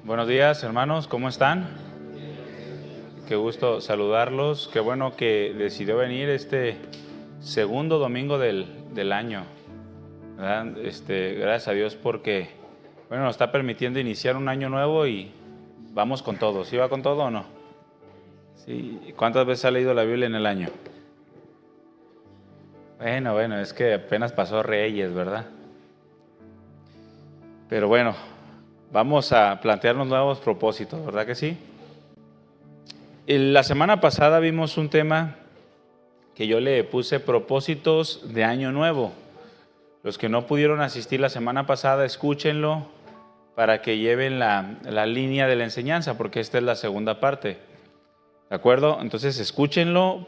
Buenos días, hermanos, ¿cómo están? Qué gusto saludarlos. Qué bueno que decidió venir este segundo domingo del año, ¿verdad? Gracias a Dios porque, nos está permitiendo iniciar un año nuevo y vamos con todo. ¿Sí va con todo o no? Sí. ¿Cuántas veces ha leído la Biblia en el año? Bueno, es que apenas pasó Reyes, ¿verdad? Pero bueno, vamos a plantearnos nuevos propósitos, ¿verdad que sí? La semana pasada vimos un tema que yo le puse propósitos de año nuevo. Los que no pudieron asistir la semana pasada, escúchenlo para que lleven la línea de la enseñanza, porque esta es la segunda parte. ¿De acuerdo? Entonces escúchenlo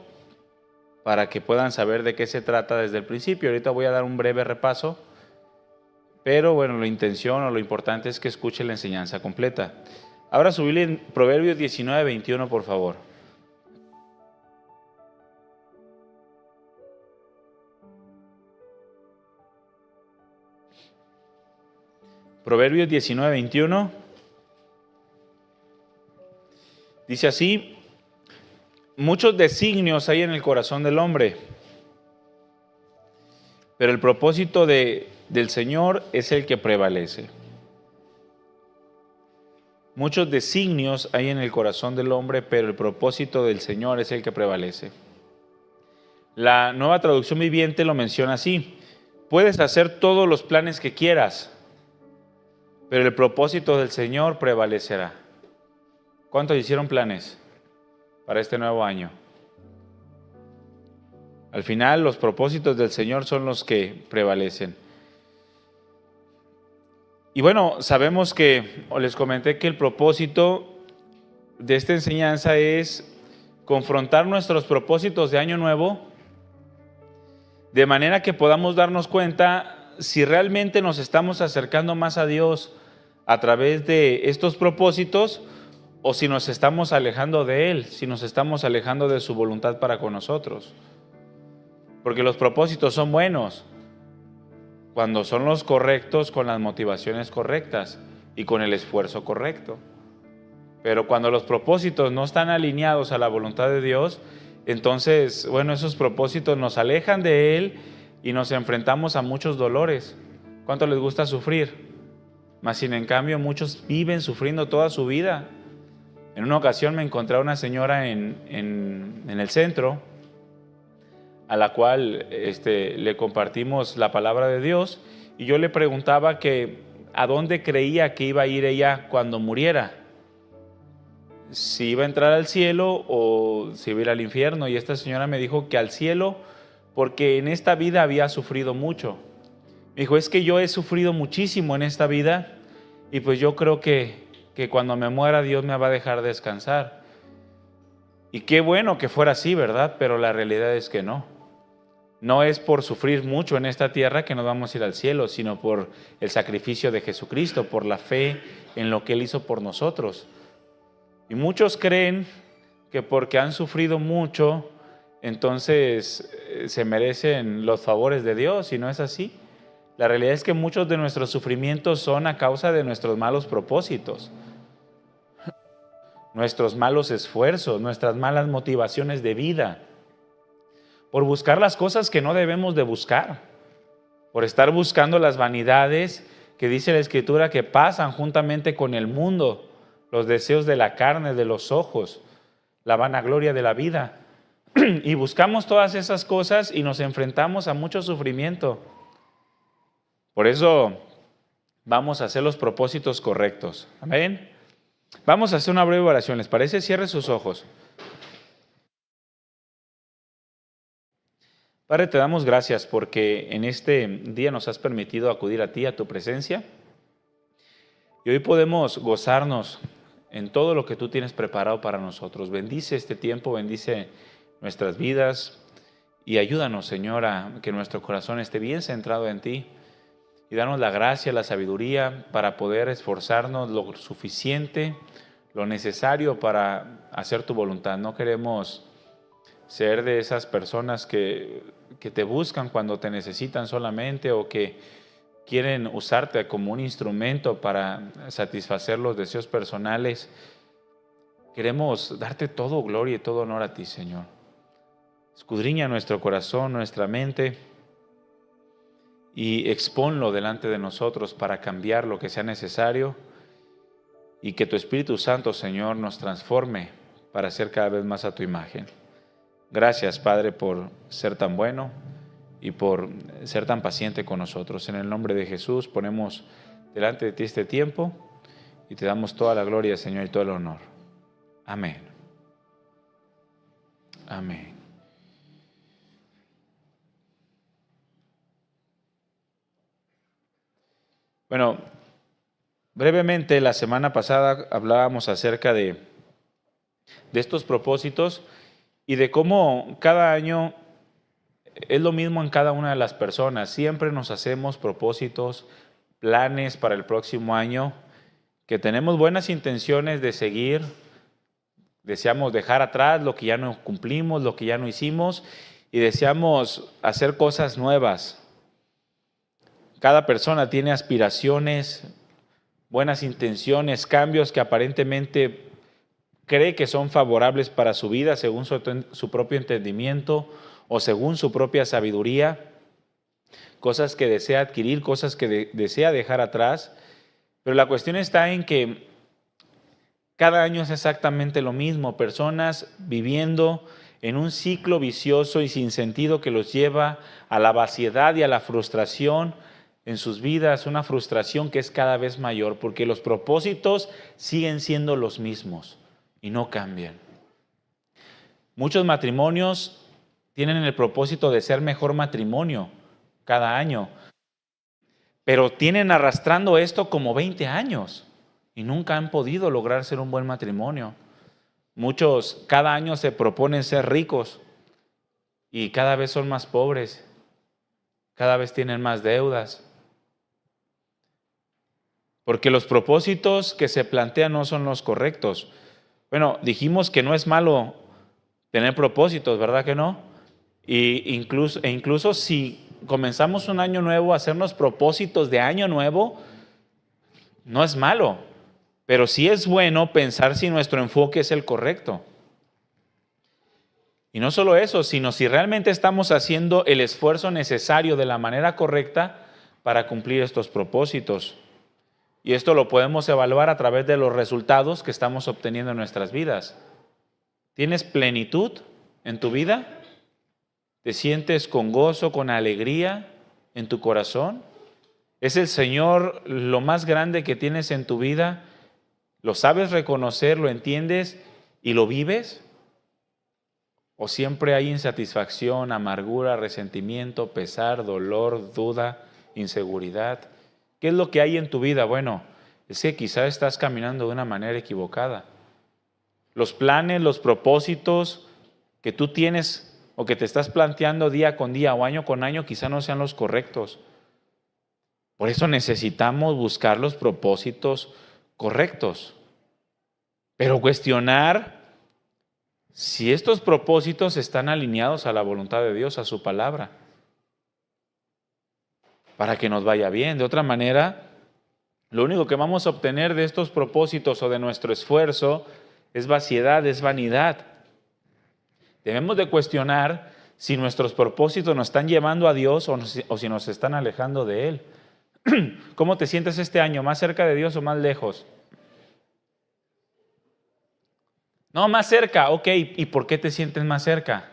para que puedan saber de qué se trata desde el principio. Ahorita voy a dar un breve repaso, pero la intención o lo importante es que escuchen la enseñanza completa. Ahora subirle en Proverbios 19:21, por favor. Proverbios 19:21 dice así: muchos designios hay en el corazón del hombre, pero el propósito del Señor es el que prevalece. Muchos designios hay en el corazón del hombre, pero el propósito del Señor es el que prevalece. La Nueva Traducción Viviente lo menciona así: puedes hacer todos los planes que quieras, pero el propósito del Señor prevalecerá. ¿Cuántos hicieron planes para este nuevo año? Al final, los propósitos del Señor son los que prevalecen. Y sabemos que, o les comenté que el propósito de esta enseñanza es confrontar nuestros propósitos de año nuevo, de manera que podamos darnos cuenta si realmente nos estamos acercando más a Dios a través de estos propósitos, o si nos estamos alejando de Él, si nos estamos alejando de su voluntad para con nosotros. Porque los propósitos son buenos cuando son los correctos, con las motivaciones correctas y con el esfuerzo correcto. Pero cuando los propósitos no están alineados a la voluntad de Dios, entonces, esos propósitos nos alejan de Él y nos enfrentamos a muchos dolores. ¿Cuánto les gusta sufrir? Mas sin en cambio muchos viven sufriendo toda su vida. En una ocasión me encontré a una señora en el centro, a la cual le compartimos la palabra de Dios, y yo le preguntaba que a dónde creía que iba a ir ella cuando muriera, si iba a entrar al cielo o si iba a ir al infierno. Y esta señora me dijo que al cielo, porque en esta vida había sufrido mucho. Me dijo: es que yo he sufrido muchísimo en esta vida, y pues yo creo que cuando me muera Dios me va a dejar descansar. Y qué bueno que fuera así, ¿verdad? Pero la realidad es que no. No es por sufrir mucho en esta tierra que nos vamos a ir al cielo, sino por el sacrificio de Jesucristo, por la fe en lo que Él hizo por nosotros. Y muchos creen que porque han sufrido mucho, entonces se merecen los favores de Dios, y no es así. La realidad es que muchos de nuestros sufrimientos son a causa de nuestros malos propósitos, nuestros malos esfuerzos, nuestras malas motivaciones de vida, por buscar las cosas que no debemos de buscar, por estar buscando las vanidades que dice la Escritura que pasan juntamente con el mundo, los deseos de la carne, de los ojos, la vanagloria de la vida. Y buscamos todas esas cosas y nos enfrentamos a mucho sufrimiento. Por eso vamos a hacer los propósitos correctos. Amén. Vamos a hacer una breve oración. ¿Les parece? Cierre sus ojos. Padre, te damos gracias porque en este día nos has permitido acudir a ti, a tu presencia. Y hoy podemos gozarnos en todo lo que tú tienes preparado para nosotros. Bendice este tiempo, bendice nuestras vidas y ayúdanos, Señor, a que nuestro corazón esté bien centrado en ti. Y danos la gracia, la sabiduría para poder esforzarnos lo suficiente, lo necesario para hacer tu voluntad. No queremos ser de esas personas que te buscan cuando te necesitan solamente, o que quieren usarte como un instrumento para satisfacer los deseos personales. Queremos darte todo gloria y todo honor a ti, Señor. Escudriña nuestro corazón, nuestra mente y exponlo delante de nosotros para cambiar lo que sea necesario y que tu Espíritu Santo, Señor, nos transforme para ser cada vez más a tu imagen. Gracias, Padre, por ser tan bueno y por ser tan paciente con nosotros. En el nombre de Jesús ponemos delante de ti este tiempo y te damos toda la gloria, Señor, y todo el honor. Amén. Amén. Bueno, brevemente la semana pasada hablábamos acerca de estos propósitos y de cómo cada año es lo mismo en cada una de las personas. Siempre nos hacemos propósitos, planes para el próximo año, que tenemos buenas intenciones de seguir. Deseamos dejar atrás lo que ya no cumplimos, lo que ya no hicimos, y deseamos hacer cosas nuevas. Cada persona tiene aspiraciones, buenas intenciones, cambios que aparentemente cree que son favorables para su vida según su propio entendimiento o según su propia sabiduría, cosas que desea adquirir, cosas que desea dejar atrás. Pero la cuestión está en que cada año es exactamente lo mismo, personas viviendo en un ciclo vicioso y sin sentido que los lleva a la vaciedad y a la frustración en sus vidas, una frustración que es cada vez mayor porque los propósitos siguen siendo los mismos y no cambian. Muchos matrimonios tienen el propósito de ser mejor matrimonio cada año, pero tienen arrastrando esto como 20 años y nunca han podido lograr ser un buen matrimonio. Muchos cada año se proponen ser ricos y cada vez son más pobres, cada vez tienen más deudas, porque los propósitos que se plantean no son los correctos. Bueno, dijimos que no es malo tener propósitos, ¿verdad que no? Incluso si comenzamos un año nuevo, hacernos propósitos de año nuevo, no es malo, pero sí es bueno pensar si nuestro enfoque es el correcto. Y no solo eso, sino si realmente estamos haciendo el esfuerzo necesario de la manera correcta para cumplir estos propósitos. Y esto lo podemos evaluar a través de los resultados que estamos obteniendo en nuestras vidas. ¿Tienes plenitud en tu vida? ¿Te sientes con gozo, con alegría en tu corazón? ¿Es el Señor lo más grande que tienes en tu vida? ¿Lo sabes reconocer, lo entiendes y lo vives? ¿O siempre hay insatisfacción, amargura, resentimiento, pesar, dolor, duda, inseguridad? ¿Qué es lo que hay en tu vida? Bueno, es que quizás estás caminando de una manera equivocada. Los planes, los propósitos que tú tienes o que te estás planteando día con día o año con año quizás no sean los correctos. Por eso necesitamos buscar los propósitos correctos. Pero cuestionar si estos propósitos están alineados a la voluntad de Dios, a su palabra, para que nos vaya bien. De otra manera, lo único que vamos a obtener de estos propósitos o de nuestro esfuerzo es vaciedad, es vanidad. Debemos de cuestionar si nuestros propósitos nos están llevando a Dios o si nos están alejando de Él. ¿Cómo te sientes este año? ¿Más cerca de Dios o más lejos? No, más cerca. Ok, ¿y por qué te sientes más cerca?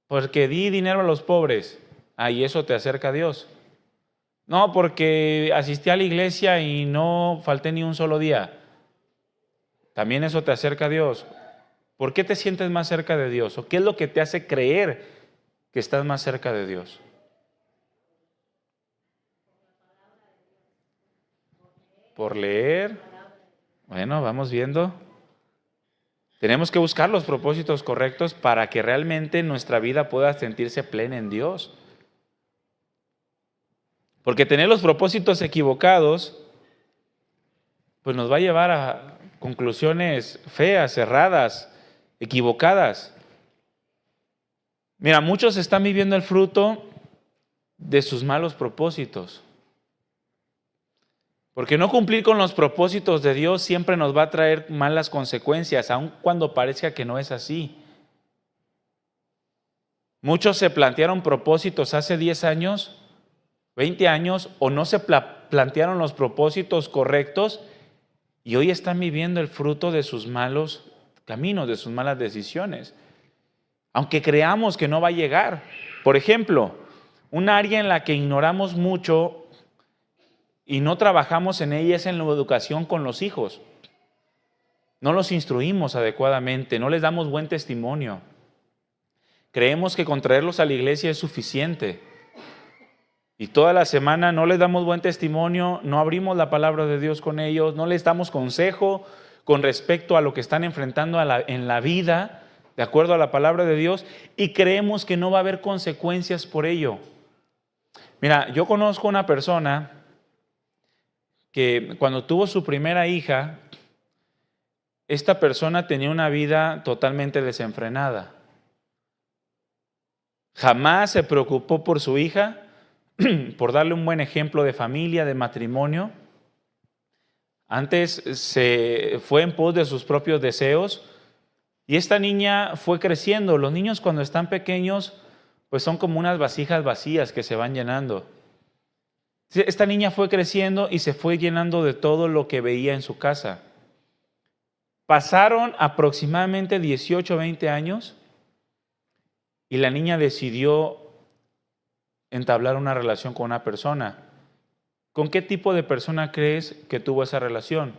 Porque di dinero a los pobres. Y eso te acerca a Dios. No, porque asistí a la iglesia y no falté ni un solo día. También eso te acerca a Dios. ¿Por qué te sientes más cerca de Dios? ¿O qué es lo que te hace creer que estás más cerca de Dios? Por leer. Bueno, vamos viendo. Tenemos que buscar los propósitos correctos para que realmente nuestra vida pueda sentirse plena en Dios. Porque tener los propósitos equivocados, pues nos va a llevar a conclusiones feas, erradas, equivocadas. Mira, muchos están viviendo el fruto de sus malos propósitos. Porque no cumplir con los propósitos de Dios siempre nos va a traer malas consecuencias, aun cuando parezca que no es así. Muchos se plantearon propósitos hace 10 años, 20 años, o no se plantearon los propósitos correctos y hoy están viviendo el fruto de sus malos caminos, de sus malas decisiones. Aunque creamos que no va a llegar. Por ejemplo, un área en la que ignoramos mucho y no trabajamos en ella es en la educación con los hijos. No los instruimos adecuadamente, no les damos buen testimonio. Creemos que con traerlos a la iglesia es suficiente. Y toda la semana no les damos buen testimonio, no abrimos la palabra de Dios con ellos, no les damos consejo con respecto a lo que están enfrentando en la vida, de acuerdo a la palabra de Dios, y creemos que no va a haber consecuencias por ello. Mira, yo conozco una persona que cuando tuvo su primera hija, esta persona tenía una vida totalmente desenfrenada. Jamás se preocupó por su hija, por darle un buen ejemplo de familia, de matrimonio. Antes se fue en pos de sus propios deseos y esta niña fue creciendo. Los niños cuando están pequeños, pues son como unas vasijas vacías que se van llenando. Esta niña fue creciendo y se fue llenando de todo lo que veía en su casa. Pasaron aproximadamente 18 o 20 años y la niña decidió entablar una relación con una persona. ¿Con qué tipo de persona crees que tuvo esa relación?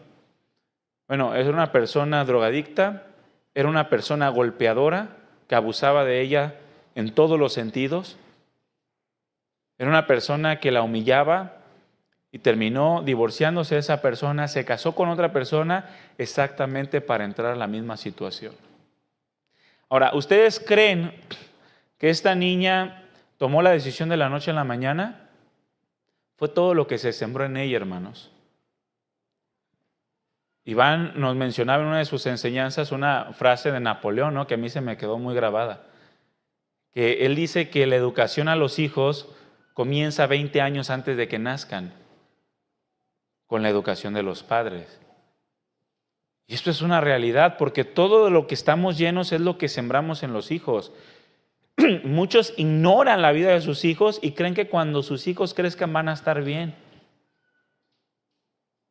Bueno, era una persona drogadicta, era una persona golpeadora que abusaba de ella en todos los sentidos. Era una persona que la humillaba y terminó divorciándose de esa persona, se casó con otra persona exactamente para entrar a la misma situación. Ahora, ¿ustedes creen que esta niña tomó la decisión de la noche a la mañana? Fue todo lo que se sembró en ella, hermanos. Iván nos mencionaba en una de sus enseñanzas una frase de Napoleón, ¿no?, que a mí se me quedó muy grabada. Que él dice que la educación a los hijos comienza 20 años antes de que nazcan, con la educación de los padres. Y esto es una realidad, porque todo de lo que estamos llenos es lo que sembramos en los hijos. Muchos ignoran la vida de sus hijos y creen que cuando sus hijos crezcan van a estar bien.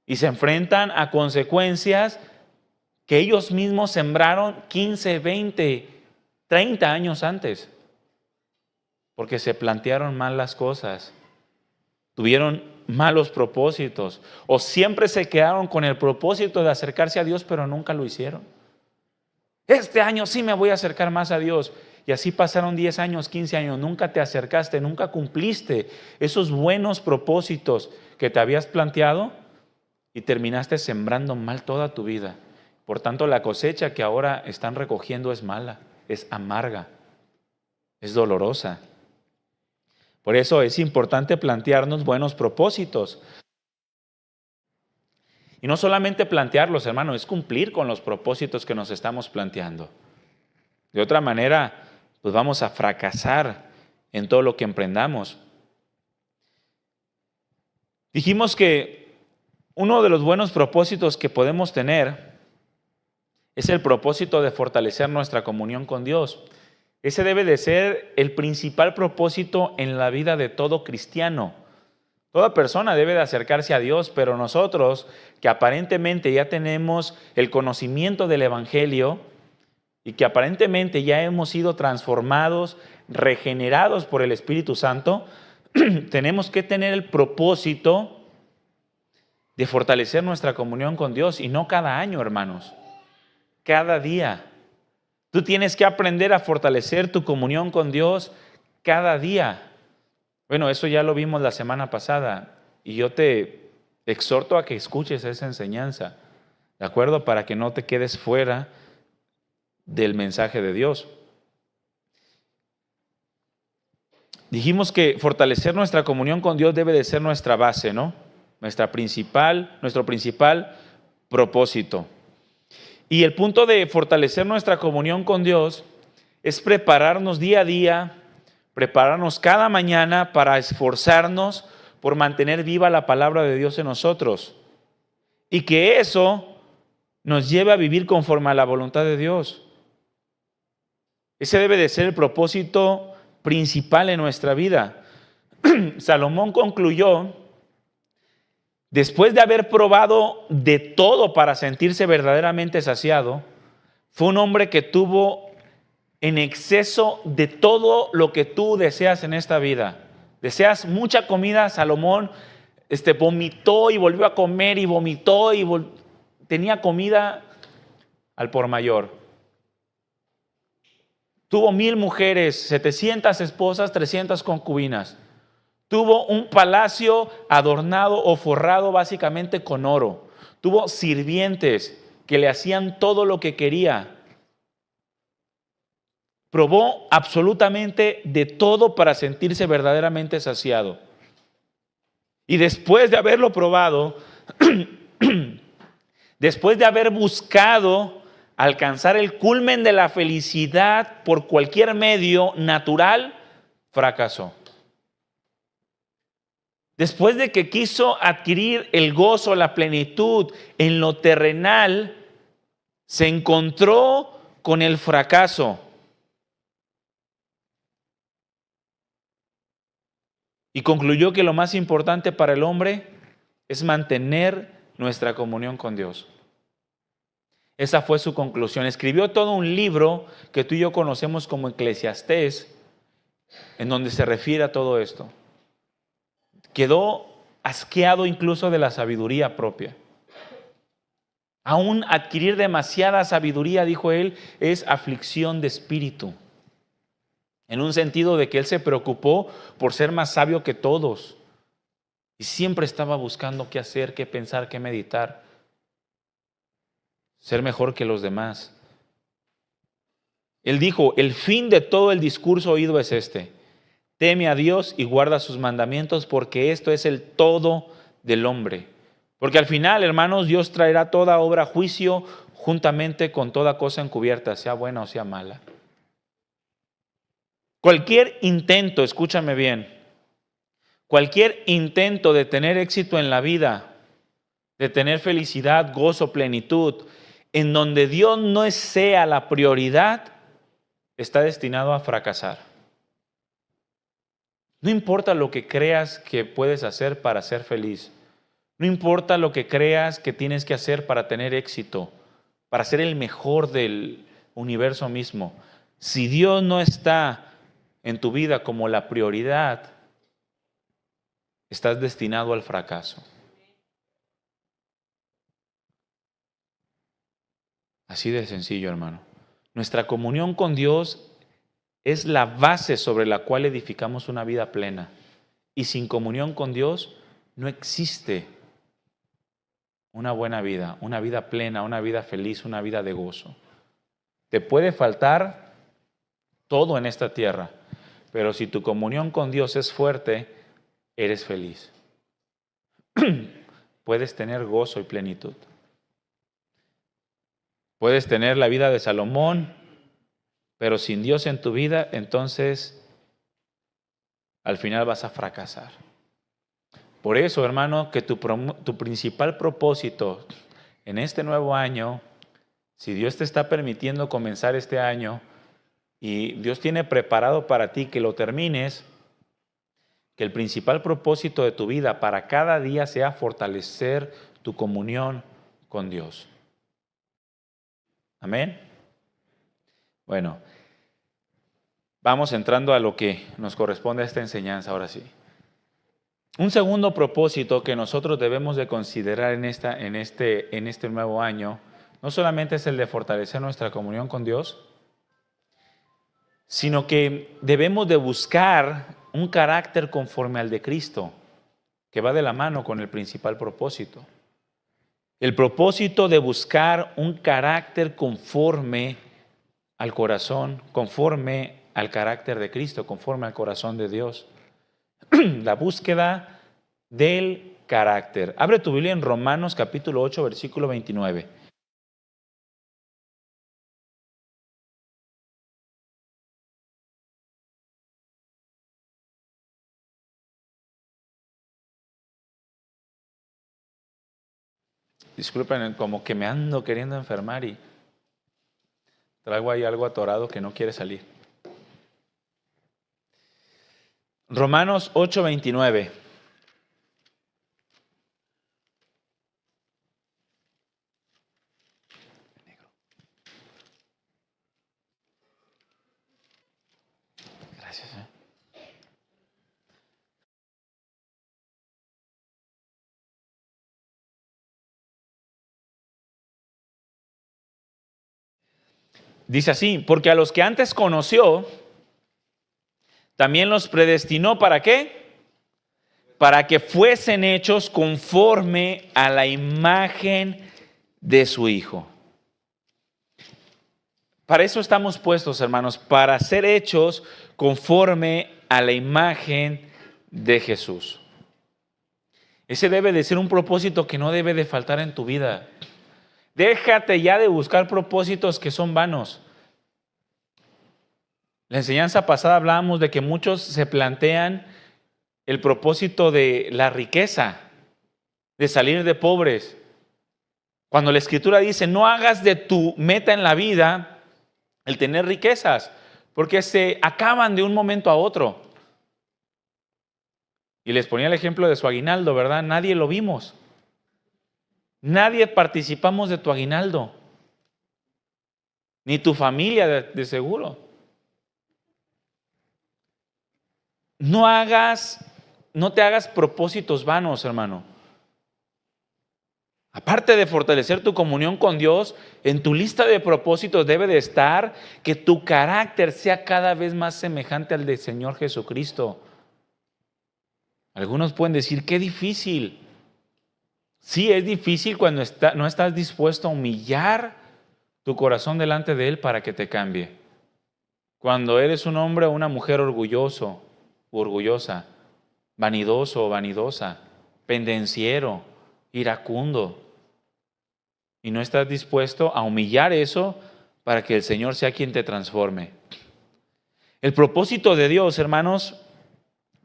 Y se enfrentan a consecuencias que ellos mismos sembraron 15, 20, 30 años antes. Porque se plantearon mal las cosas, tuvieron malos propósitos o siempre se quedaron con el propósito de acercarse a Dios, pero nunca lo hicieron. Este año sí me voy a acercar más a Dios. Y así pasaron 10 años, 15 años, nunca te acercaste, nunca cumpliste esos buenos propósitos que te habías planteado y terminaste sembrando mal toda tu vida. Por tanto, la cosecha que ahora están recogiendo es mala, es amarga, es dolorosa. Por eso es importante plantearnos buenos propósitos. Y no solamente plantearlos, hermano, es cumplir con los propósitos que nos estamos planteando. De otra manera, pues vamos a fracasar en todo lo que emprendamos. Dijimos que uno de los buenos propósitos que podemos tener es el propósito de fortalecer nuestra comunión con Dios. Ese debe de ser el principal propósito en la vida de todo cristiano. Toda persona debe de acercarse a Dios, pero nosotros que aparentemente ya tenemos el conocimiento del Evangelio y que aparentemente ya hemos sido transformados, regenerados por el Espíritu Santo, tenemos que tener el propósito de fortalecer nuestra comunión con Dios, y no cada año, hermanos, cada día. Tú tienes que aprender a fortalecer tu comunión con Dios cada día. Bueno, eso ya lo vimos la semana pasada y yo te exhorto a que escuches esa enseñanza, ¿de acuerdo? Para que no te quedes fuera del mensaje de Dios. Dijimos que fortalecer nuestra comunión con Dios debe de ser nuestra base, ¿no? Nuestro principal propósito. Y el punto de fortalecer nuestra comunión con Dios es prepararnos día a día, prepararnos cada mañana para esforzarnos por mantener viva la palabra de Dios en nosotros. Y que eso nos lleve a vivir conforme a la voluntad de Dios. Ese debe de ser el propósito principal en nuestra vida. Salomón concluyó, después de haber probado de todo para sentirse verdaderamente saciado, fue un hombre que tuvo en exceso de todo lo que tú deseas en esta vida. Deseas mucha comida, Salomón vomitó y volvió a comer y vomitó y tenía comida al por mayor. Tuvo 1000 mujeres, 700 esposas, 300 concubinas. Tuvo un palacio adornado o forrado básicamente con oro. Tuvo sirvientes que le hacían todo lo que quería. Probó absolutamente de todo para sentirse verdaderamente saciado. Y después de haberlo probado, después de haber buscado alcanzar el culmen de la felicidad por cualquier medio natural, fracasó. Después de que quiso adquirir el gozo, la plenitud en lo terrenal, se encontró con el fracaso. Y concluyó que lo más importante para el hombre es mantener nuestra comunión con Dios. Esa fue su conclusión. Escribió todo un libro que tú y yo conocemos como Eclesiastés, en donde se refiere a todo esto. Quedó asqueado incluso de la sabiduría propia. Aún adquirir demasiada sabiduría, dijo él, es aflicción de espíritu. En un sentido de que él se preocupó por ser más sabio que todos. Y siempre estaba buscando qué hacer, qué pensar, qué meditar. Ser mejor que los demás. Él dijo, el fin de todo el discurso oído es este. Teme a Dios y guarda sus mandamientos porque esto es el todo del hombre. Porque al final, hermanos, Dios traerá toda obra a juicio juntamente con toda cosa encubierta, sea buena o sea mala. Cualquier intento, escúchame bien, cualquier intento de tener éxito en la vida, de tener felicidad, gozo, plenitud, en donde Dios no sea la prioridad, está destinado a fracasar. No importa lo que creas que puedes hacer para ser feliz. No importa lo que creas que tienes que hacer para tener éxito, para ser el mejor del universo mismo. Si Dios no está en tu vida como la prioridad, estás destinado al fracaso. Así de sencillo, hermano. Nuestra comunión con Dios es la base sobre la cual edificamos una vida plena. Y sin comunión con Dios no existe una buena vida, una vida plena, una vida feliz, una vida de gozo. Te puede faltar todo en esta tierra, pero si tu comunión con Dios es fuerte, eres feliz. Puedes tener gozo y plenitud. Puedes tener la vida de Salomón, pero sin Dios en tu vida, entonces al final vas a fracasar. Por eso, hermano, que tu principal propósito en este nuevo año, si Dios te está permitiendo comenzar este año y Dios tiene preparado para ti que lo termines, que el principal propósito de tu vida para cada día sea fortalecer tu comunión con Dios. Amén. Bueno, vamos entrando a lo que nos corresponde a esta enseñanza ahora sí. Un segundo propósito que nosotros debemos de considerar en este nuevo año, no solamente es el de fortalecer nuestra comunión con Dios, sino que debemos de buscar un carácter conforme al de Cristo, que va de la mano con el principal propósito. El propósito de buscar un carácter conforme al corazón, conforme al carácter de Cristo, conforme al corazón de Dios. La búsqueda del carácter. Abre tu Biblia en Romanos capítulo 8, versículo 29. Disculpen, como que me ando queriendo enfermar y traigo ahí algo atorado que no quiere salir. Romanos 8:29. Gracias. Dice así, porque a los que antes conoció, también los predestinó, ¿para qué? Para que fuesen hechos conforme a la imagen de su Hijo. Para eso estamos puestos, hermanos, para ser hechos conforme a la imagen de Jesús. Ese debe de ser un propósito que no debe de faltar en tu vida. Déjate ya de buscar propósitos que son vanos. La enseñanza pasada hablábamos de que muchos se plantean el propósito de la riqueza, de salir de pobres. Cuando la Escritura dice, no hagas de tu meta en la vida el tener riquezas, porque se acaban de un momento a otro. Y les ponía el ejemplo de su aguinaldo, ¿verdad? Nadie lo vimos. Nadie participamos de tu aguinaldo. Ni tu familia de seguro. No te hagas propósitos vanos, hermano. Aparte de fortalecer tu comunión con Dios, en tu lista de propósitos debe de estar que tu carácter sea cada vez más semejante al del Señor Jesucristo. Algunos pueden decir, qué difícil. Sí, es difícil cuando no estás dispuesto a humillar tu corazón delante de Él para que te cambie. Cuando eres un hombre o una mujer orgulloso, orgullosa, vanidoso o vanidosa, pendenciero, iracundo, y no estás dispuesto a humillar eso para que el Señor sea quien te transforme. El propósito de Dios, hermanos,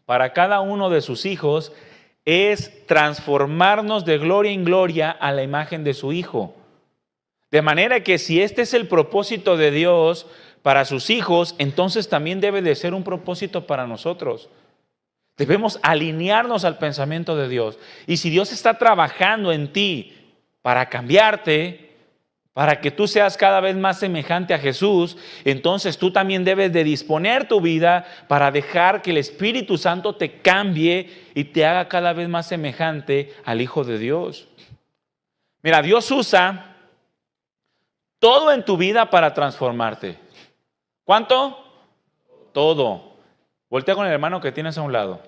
para cada uno de sus hijos es transformarnos de gloria en gloria a la imagen de su Hijo. De manera que si este es el propósito de Dios para sus hijos, entonces también debe de ser un propósito para nosotros. Debemos alinearnos al pensamiento de Dios. Y si Dios está trabajando en ti para cambiarte, para que tú seas cada vez más semejante a Jesús, entonces tú también debes de disponer tu vida para dejar que el Espíritu Santo te cambie y te haga cada vez más semejante al Hijo de Dios. Mira, Dios usa todo en tu vida para transformarte. ¿Cuánto? Todo. Voltea con el hermano que tienes a un lado.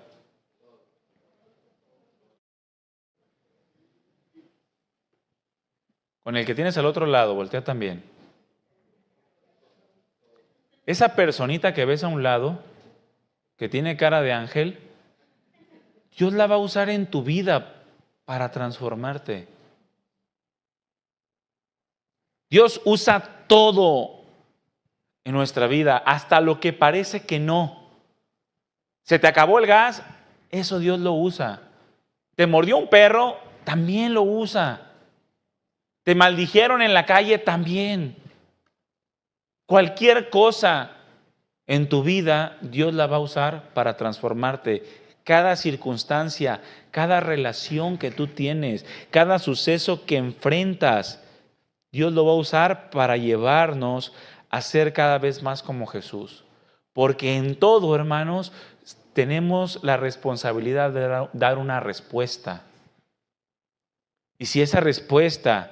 Con el que tienes al otro lado, voltea también. Esa personita que ves a un lado, que tiene cara de ángel, Dios la va a usar en tu vida para transformarte. Dios usa todo en nuestra vida, hasta lo que parece que no. ¿Se te acabó el gas? Eso Dios lo usa. ¿Te mordió un perro? También lo usa. ¿Te maldijeron en la calle? También. Cualquier cosa en tu vida, Dios la va a usar para transformarte. Cada circunstancia, cada relación que tú tienes, cada suceso que enfrentas, Dios lo va a usar para llevarnos a ser cada vez más como Jesús. Porque en todo, hermanos, tenemos la responsabilidad de dar una respuesta. Y si esa respuesta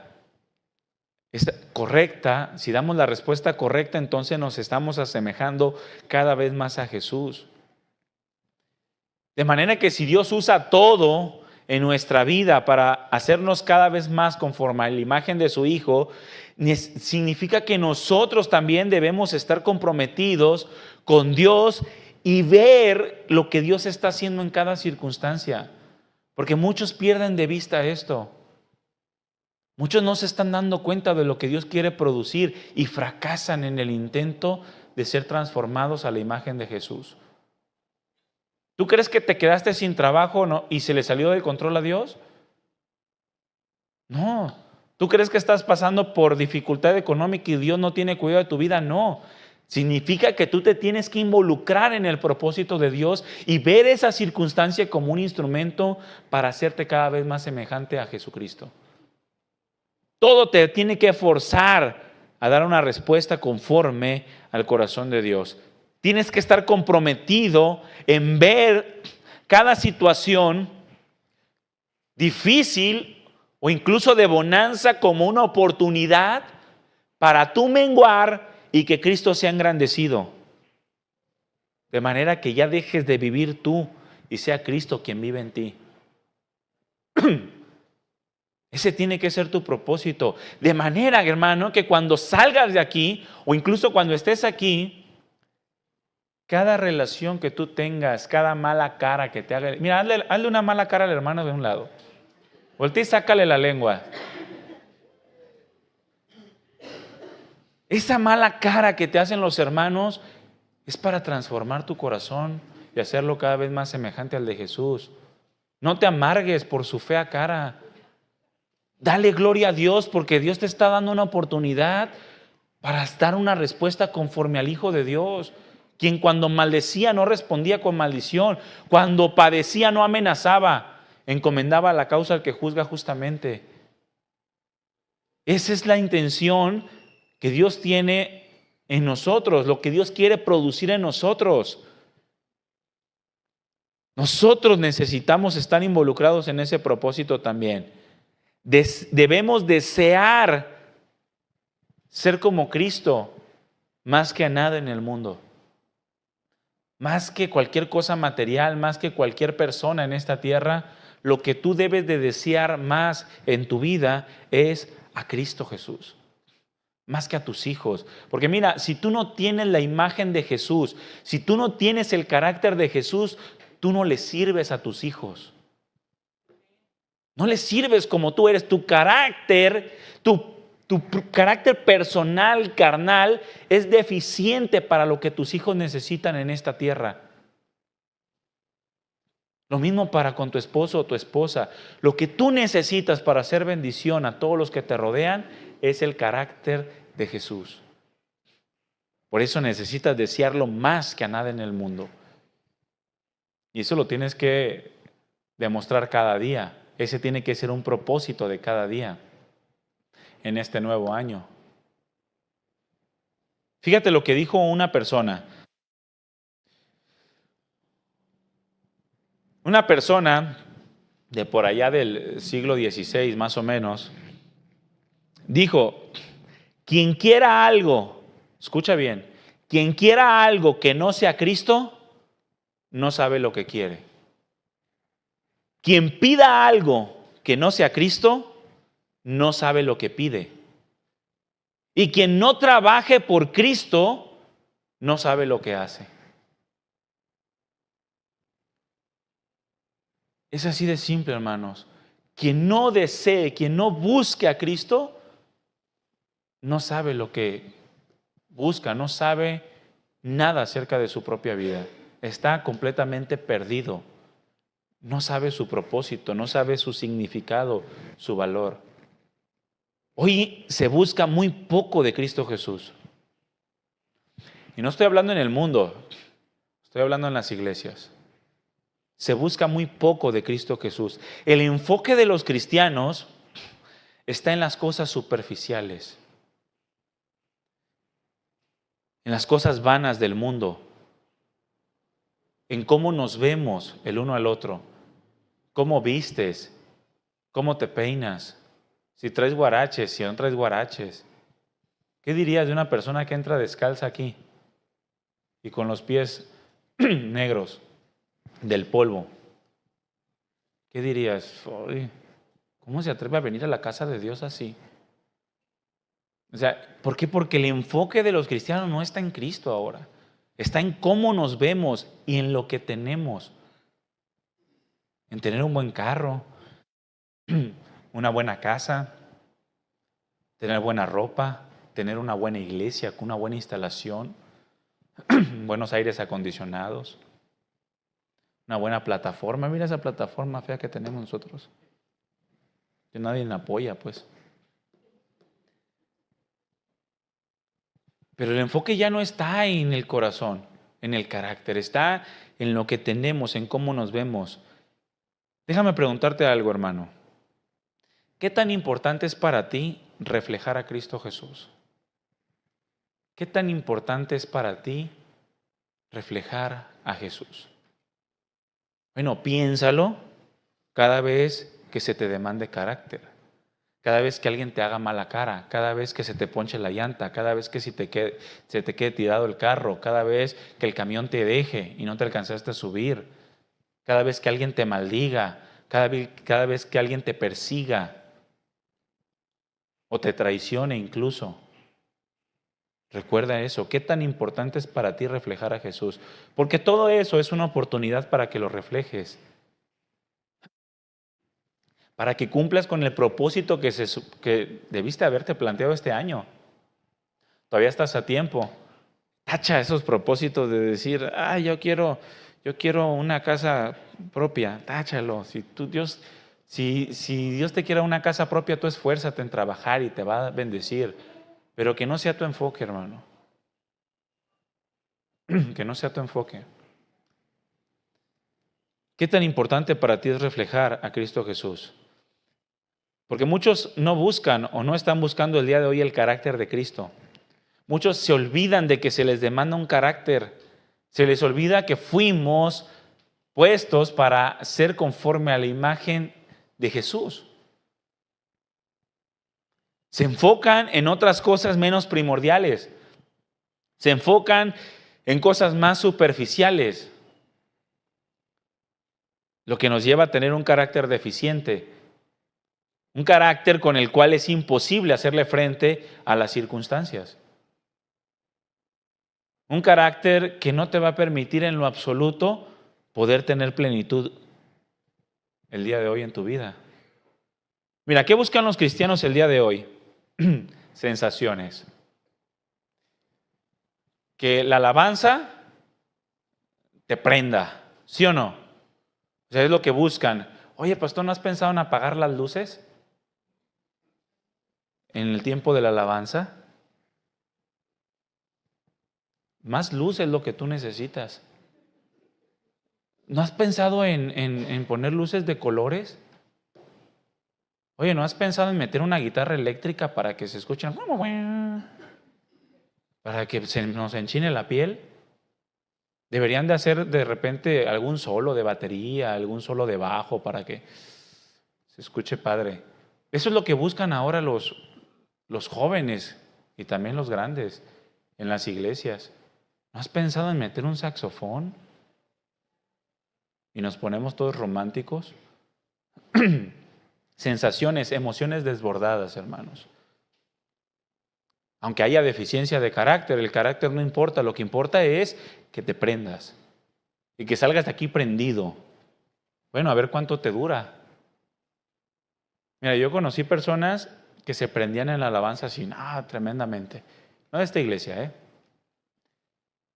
es correcta, si damos la respuesta correcta, entonces nos estamos asemejando cada vez más a Jesús. De manera que si Dios usa todo en nuestra vida para hacernos cada vez más conforme a la imagen de su Hijo, significa que nosotros también debemos estar comprometidos con Dios y ver lo que Dios está haciendo en cada circunstancia. Porque muchos pierden de vista esto. Muchos no se están dando cuenta de lo que Dios quiere producir y fracasan en el intento de ser transformados a la imagen de Jesús. ¿Tú crees que te quedaste sin trabajo y se le salió del control a Dios? No. ¿Tú crees que estás pasando por dificultad económica y Dios no tiene cuidado de tu vida? No. Significa que tú te tienes que involucrar en el propósito de Dios y ver esa circunstancia como un instrumento para hacerte cada vez más semejante a Jesucristo. Todo te tiene que forzar a dar una respuesta conforme al corazón de Dios. Tienes que estar comprometido en ver cada situación difícil o incluso de bonanza como una oportunidad para tú menguar y que Cristo sea engrandecido. De manera que ya dejes de vivir tú y sea Cristo quien vive en ti. Ese tiene que ser tu propósito. De manera, hermano, que cuando salgas de aquí o incluso cuando estés aquí, cada relación que tú tengas, cada mala cara que te haga... Mira, hazle una mala cara al hermano de un lado. Voltea y sácale la lengua. Esa mala cara que te hacen los hermanos es para transformar tu corazón y hacerlo cada vez más semejante al de Jesús. No te amargues por su fea cara. Dale gloria a Dios porque Dios te está dando una oportunidad para dar una respuesta conforme al Hijo de Dios, quien cuando maldecía no respondía con maldición, cuando padecía no amenazaba, encomendaba la causa al que juzga justamente. Esa es la intención que Dios tiene en nosotros, lo que Dios quiere producir en nosotros. Nosotros necesitamos estar involucrados en ese propósito también. Debemos desear ser como Cristo más que a nada en el mundo. Más que cualquier cosa material, más que cualquier persona en esta tierra, lo que tú debes de desear más en tu vida es a Cristo Jesús. Más que a tus hijos. Porque mira, si tú no tienes la imagen de Jesús, si tú no tienes el carácter de Jesús, tú no le sirves a tus hijos. No le sirves como tú eres. Tu carácter personal, carnal, es deficiente para lo que tus hijos necesitan en esta tierra. Lo mismo para con tu esposo o tu esposa. Lo que tú necesitas para hacer bendición a todos los que te rodean es el carácter de Jesús. Por eso necesitas desearlo más que a nada en el mundo. Y eso lo tienes que demostrar cada día. Ese tiene que ser un propósito de cada día en este nuevo año. Fíjate lo que dijo una persona. Una persona de por allá del siglo XVI, más o menos, dijo, quien quiera algo, escucha bien, quien quiera algo que no sea Cristo, no sabe lo que quiere. Quien pida algo que no sea Cristo, no sabe lo que pide. Y quien no trabaje por Cristo, no sabe lo que hace. Es así de simple, hermanos. Quien no desee, quien no busque a Cristo, no sabe lo que busca, no sabe nada acerca de su propia vida. Está completamente perdido. No sabe su propósito, no sabe su significado, su valor. Hoy se busca muy poco de Cristo Jesús. Y no estoy hablando en el mundo, estoy hablando en las iglesias. Se busca muy poco de Cristo Jesús. El enfoque de los cristianos está en las cosas superficiales, en las cosas vanas del mundo, en cómo nos vemos el uno al otro, cómo vistes, cómo te peinas, si traes guaraches, si no traes guaraches. ¿Qué dirías de una persona que entra descalza aquí y con los pies negros del polvo? ¿Qué dirías? ¿Cómo se atreve a venir a la casa de Dios así? O sea, ¿por qué? Porque el enfoque de los cristianos no está en Cristo ahora. Está en cómo nos vemos y en lo que tenemos. En tener un buen carro, una buena casa, tener buena ropa, tener una buena iglesia, con una buena instalación, buenos aires acondicionados, una buena plataforma. Mira esa plataforma fea que tenemos nosotros. Que nadie la apoya, pues. Pero el enfoque ya no está en el corazón, en el carácter, está en lo que tenemos, en cómo nos vemos. Déjame preguntarte algo, hermano. ¿Qué tan importante es para ti reflejar a Cristo Jesús? ¿Qué tan importante es para ti reflejar a Jesús? Bueno, piénsalo cada vez que se te demande carácter, cada vez que alguien te haga mala cara, cada vez que se te ponche la llanta, cada vez que se te quede tirado el carro, cada vez que el camión te deje y no te alcanzaste a subir, cada vez que alguien te maldiga, cada vez que alguien te persiga o te traicione incluso. Recuerda eso. ¿Qué tan importante es para ti reflejar a Jesús? Porque todo eso es una oportunidad para que lo reflejes. Para que cumplas con el propósito que debiste haberte planteado este año. Todavía estás a tiempo. Tacha esos propósitos de decir, yo quiero una casa propia. Táchalo. Si Dios te quiere una casa propia, tú esfuérzate en trabajar y te va a bendecir. Pero que no sea tu enfoque, hermano. Que no sea tu enfoque. ¿Qué tan importante para ti es reflejar a Cristo Jesús? Porque muchos no buscan o no están buscando el día de hoy el carácter de Cristo. Muchos se olvidan de que se les demanda un carácter. Se les olvida que fuimos puestos para ser conforme a la imagen de Jesús. Se enfocan en otras cosas menos primordiales. Se enfocan en cosas más superficiales. Lo que nos lleva a tener un carácter deficiente. Un carácter con el cual es imposible hacerle frente a las circunstancias. Un carácter que no te va a permitir en lo absoluto poder tener plenitud el día de hoy en tu vida. Mira, ¿qué buscan los cristianos el día de hoy? Sensaciones. Que la alabanza te prenda, ¿sí o no? O sea, es lo que buscan. Oye, pastor, ¿no has pensado en apagar las luces en el tiempo de la alabanza? Más luz es lo que tú necesitas. ¿No has pensado en poner luces de colores? Oye, ¿no has pensado en meter una guitarra eléctrica para que se escuchen? Para que se nos enchine la piel. Deberían de hacer de repente algún solo de batería, algún solo de bajo para que se escuche padre. Eso es lo que buscan ahora los jóvenes y también los grandes en las iglesias. ¿No has pensado en meter un saxofón? Y nos ponemos todos románticos. Sensaciones, emociones desbordadas, hermanos. Aunque haya deficiencia de carácter, el carácter no importa. Lo que importa es que te prendas y que salgas de aquí prendido. Bueno, a ver cuánto te dura. Mira, yo conocí personas que se prendían en la alabanza así, tremendamente. No de esta iglesia,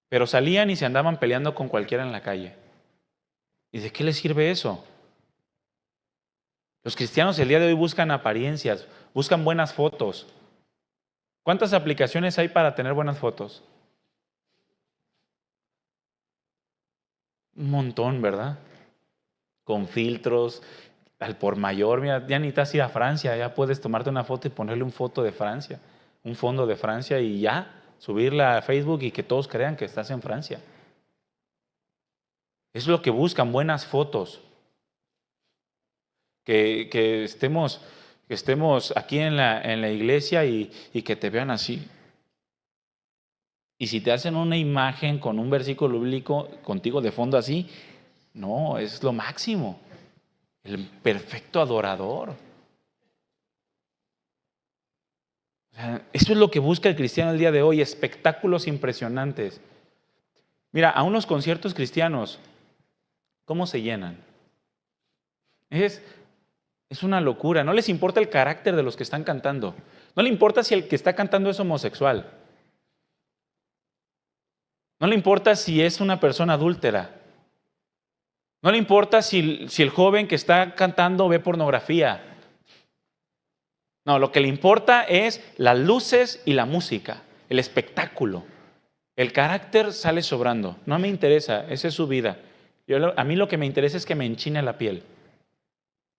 pero salían y se andaban peleando con cualquiera en la calle. ¿Y de qué les sirve eso? Los cristianos el día de hoy buscan apariencias, buscan buenas fotos. ¿Cuántas aplicaciones hay para tener buenas fotos? Un montón, ¿verdad? Con filtros, al por mayor. Mira, ya necesitas ir a Francia, ya puedes tomarte una foto y ponerle un foto de Francia, un fondo de Francia y ya, subirla a Facebook y que todos crean que estás en Francia. Es lo que buscan, buenas fotos. Que estemos aquí en la iglesia y que te vean así. Y si te hacen una imagen con un versículo bíblico contigo de fondo así, no, es lo máximo. El perfecto adorador. O sea, eso es lo que busca el cristiano el día de hoy, espectáculos impresionantes. Mira, a unos conciertos cristianos, ¿cómo se llenan? Es una locura. No les importa el carácter de los que están cantando. No le importa si el que está cantando es homosexual. No le importa si es una persona adúltera. No le importa si el joven que está cantando ve pornografía. No, lo que le importa es las luces y la música. el espectáculo. El carácter sale sobrando. No me interesa, esa es su vida. A mí lo que me interesa es que me enchine la piel.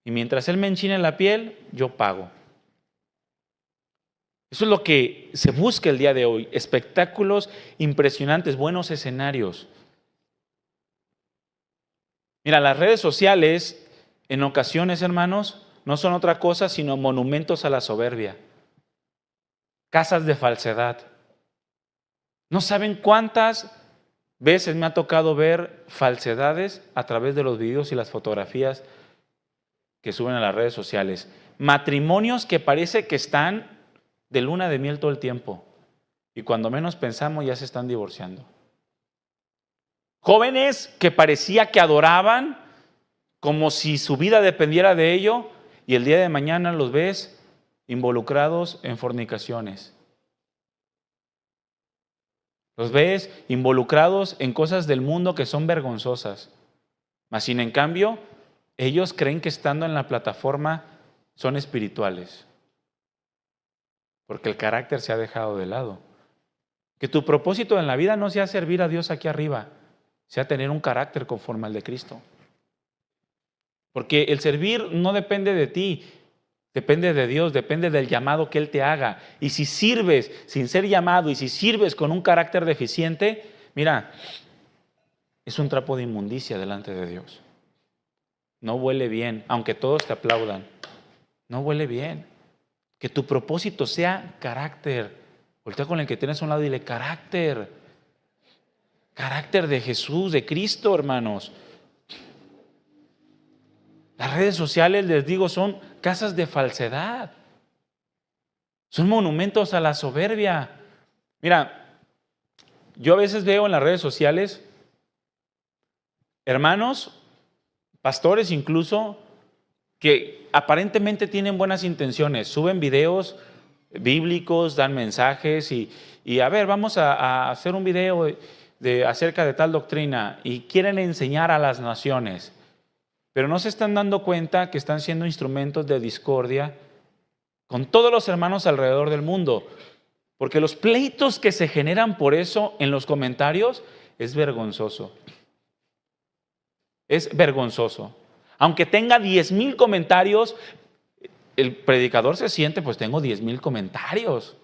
Y mientras él me enchine la piel, yo pago. Eso es lo que se busca el día de hoy. Espectáculos impresionantes, buenos escenarios. Mira, las redes sociales, en ocasiones, hermanos, no son otra cosa sino monumentos a la soberbia. Casas de falsedad. No saben cuántas veces me ha tocado ver falsedades a través de los videos y las fotografías que suben a las redes sociales. Matrimonios que parece que están de luna de miel todo el tiempo y cuando menos pensamos ya se están divorciando. Jóvenes que parecía que adoraban como si su vida dependiera de ello y el día de mañana los ves involucrados en fornicaciones. Los ves involucrados en cosas del mundo que son vergonzosas. Mas sin en cambio, ellos creen que estando en la plataforma son espirituales. Porque el carácter se ha dejado de lado. Que tu propósito en la vida no sea servir a Dios aquí arriba, sea tener un carácter conforme al de Cristo. Porque el servir no depende de ti, depende de Dios, depende del llamado que Él te haga. Y si sirves sin ser llamado y si sirves con un carácter deficiente, mira, es un trapo de inmundicia delante de Dios. No huele bien, aunque todos te aplaudan. No huele bien. Que tu propósito sea carácter. Voltea con el que tienes a un lado y dile, carácter. Carácter de Jesús, de Cristo, hermanos. Las redes sociales, les digo, son casas de falsedad. Son monumentos a la soberbia. Mira, yo a veces veo en las redes sociales hermanos, pastores incluso, que aparentemente tienen buenas intenciones, suben videos bíblicos, dan mensajes y a ver, vamos a hacer un video acerca de tal doctrina y quieren enseñar a las naciones. Pero no se están dando cuenta que están siendo instrumentos de discordia con todos los hermanos alrededor del mundo. Porque los pleitos que se generan por eso en los comentarios es vergonzoso. Es vergonzoso. Aunque tenga 10,000 comentarios, el predicador se siente, pues tengo 10,000 comentarios.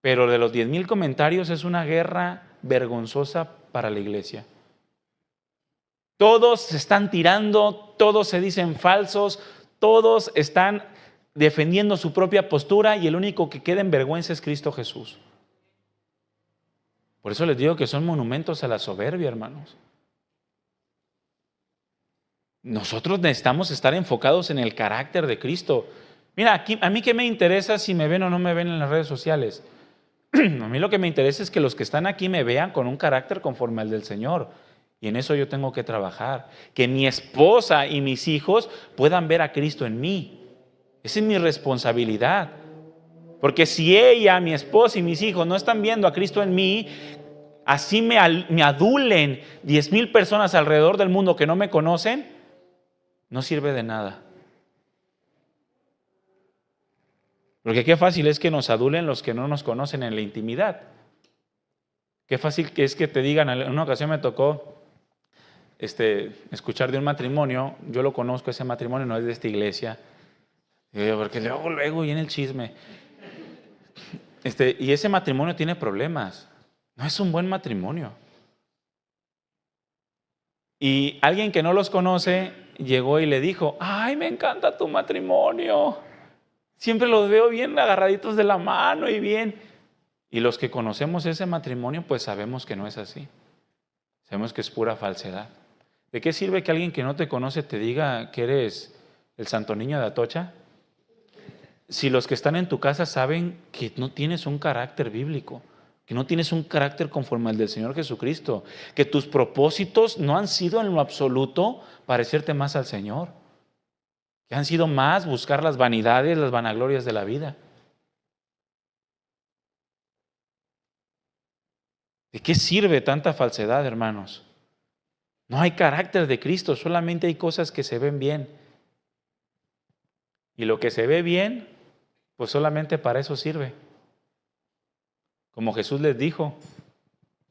Pero de los 10,000 comentarios es una guerra vergonzosa para la iglesia. Todos se están tirando, todos se dicen falsos, todos están defendiendo su propia postura y el único que queda en vergüenza es Cristo Jesús. Por eso les digo que son monumentos a la soberbia, hermanos. Nosotros necesitamos estar enfocados en el carácter de Cristo. Mira, aquí, a mí qué me interesa si me ven o no me ven en las redes sociales. A mí lo que me interesa es que los que están aquí me vean con un carácter conforme al del Señor. Y en eso yo tengo que trabajar. Que mi esposa y mis hijos puedan ver a Cristo en mí. Esa es mi responsabilidad. Porque si ella, mi esposa y mis hijos no están viendo a Cristo en mí, así me adulen 10,000 personas alrededor del mundo que no me conocen, no sirve de nada. Porque qué fácil es que nos adulen los que no nos conocen en la intimidad. Qué fácil que es que te digan, en una ocasión me tocó escuchar de un matrimonio, yo lo conozco, ese matrimonio no es de esta iglesia, porque luego viene el chisme. Y ese matrimonio tiene problemas, no es un buen matrimonio. Y alguien que no los conoce llegó y le dijo, ay, me encanta tu matrimonio, siempre los veo bien agarraditos de la mano y bien. Y los que conocemos ese matrimonio, pues sabemos que no es así, sabemos que es pura falsedad. ¿De qué sirve que alguien que no te conoce te diga que eres el santo niño de Atocha? Si los que están en tu casa saben que no tienes un carácter bíblico, que no tienes un carácter conforme al del Señor Jesucristo, que tus propósitos no han sido en lo absoluto parecerte más al Señor, que han sido más buscar las vanidades, las vanaglorias de la vida. ¿De qué sirve tanta falsedad, hermanos? No hay carácter de Cristo, solamente hay cosas que se ven bien. Y lo que se ve bien, pues solamente para eso sirve. como Jesús les dijo.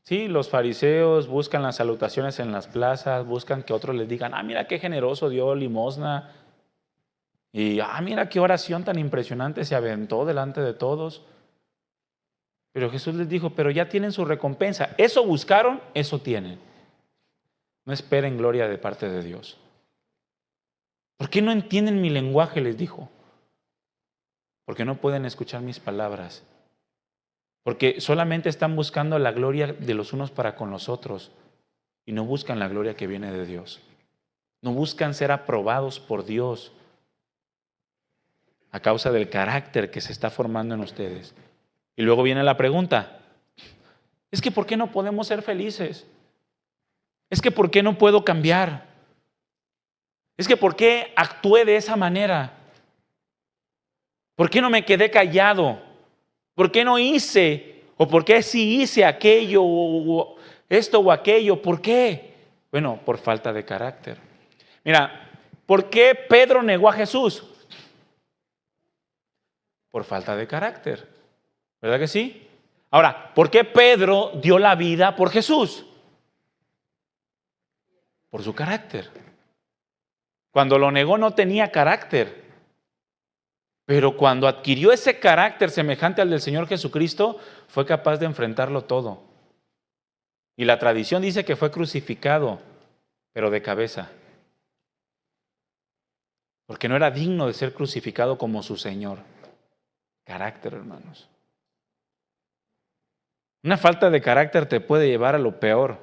Sí, los fariseos buscan las salutaciones en las plazas, buscan que otros les digan, mira qué generoso dio limosna. Y mira qué oración tan impresionante se aventó delante de todos. Pero Jesús les dijo, pero ya tienen su recompensa. Eso buscaron, eso tienen. No esperen gloria de parte de Dios. ¿Por qué no entienden mi lenguaje? Les dijo. Porque no pueden escuchar mis palabras. Porque solamente están buscando la gloria de los unos para con los otros y no buscan la gloria que viene de Dios. No buscan ser aprobados por Dios a causa del carácter que se está formando en ustedes. Y luego viene la pregunta, es que ¿por qué no podemos ser felices? Es que ¿por qué no puedo cambiar? Es que ¿por qué actué de esa manera? ¿Por qué no me quedé callado? ¿Por qué no hice? ¿O por qué sí hice aquello o esto o aquello? ¿Por qué? Bueno, por falta de carácter. Mira, ¿por qué Pedro negó a Jesús? Por falta de carácter. ¿Verdad que sí? Ahora, ¿por qué Pedro dio la vida por Jesús? Por su carácter. Cuando lo negó no tenía carácter. Pero cuando adquirió ese carácter semejante al del Señor Jesucristo, fue capaz de enfrentarlo todo. Y la tradición dice que fue crucificado, pero de cabeza. Porque no era digno de ser crucificado como su Señor. Carácter, hermanos. Una falta de carácter te puede llevar a lo peor.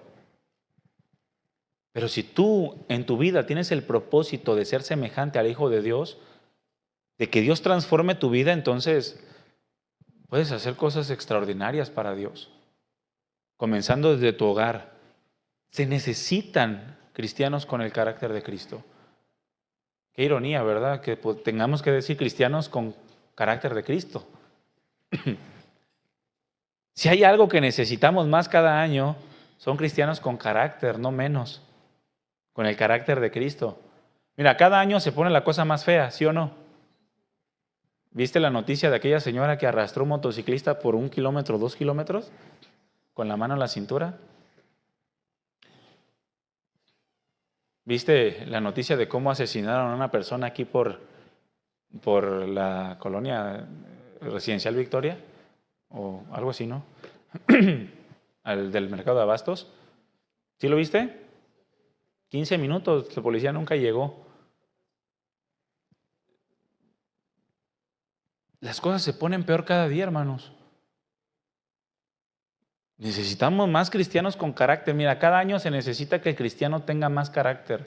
Pero si tú en tu vida tienes el propósito de ser semejante al Hijo de Dios, de que Dios transforme tu vida, entonces puedes hacer cosas extraordinarias para Dios. Comenzando desde tu hogar. Se necesitan cristianos con el carácter de Cristo. Qué ironía, ¿verdad? Que tengamos que decir cristianos con carácter de Cristo. Si hay algo que necesitamos más cada año, son cristianos con carácter, no menos. Con el carácter de Cristo. Mira, cada año se pone la cosa más fea, ¿sí o no? ¿Viste la noticia de aquella señora que arrastró un motociclista por 1 kilómetro, 2 kilómetros? Con la mano en la cintura. ¿Viste la noticia de cómo asesinaron a una persona aquí por la colonia residencial Victoria? O algo así, ¿no? Al del mercado de abastos. ¿Sí lo viste? 15 minutos, la policía nunca llegó. Las cosas se ponen peor cada día, hermanos. Necesitamos más cristianos con carácter. Mira, cada año se necesita que el cristiano tenga más carácter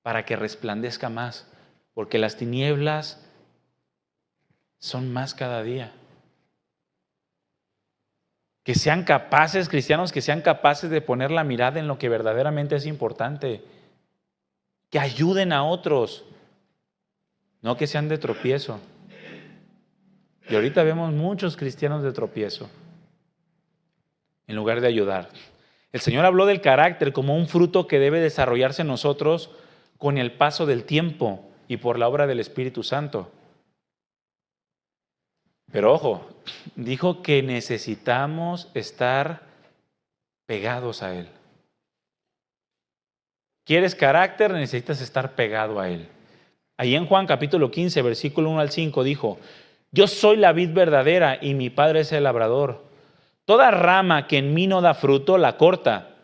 para que resplandezca más, porque las tinieblas son más cada día. Que sean capaces, cristianos, que sean capaces de poner la mirada en lo que verdaderamente es importante. Que ayuden a otros, no que sean de tropiezo. Y ahorita vemos muchos cristianos de tropiezo, en lugar de ayudar. El Señor habló del carácter como un fruto que debe desarrollarse en nosotros con el paso del tiempo y por la obra del Espíritu Santo. Pero ojo, dijo que necesitamos estar pegados a Él. ¿Quieres carácter? Necesitas estar pegado a Él. Ahí en Juan capítulo 15, versículo 1 al 5 dijo: yo soy la vid verdadera y mi Padre es el labrador. Toda rama que en mí no da fruto, la corta.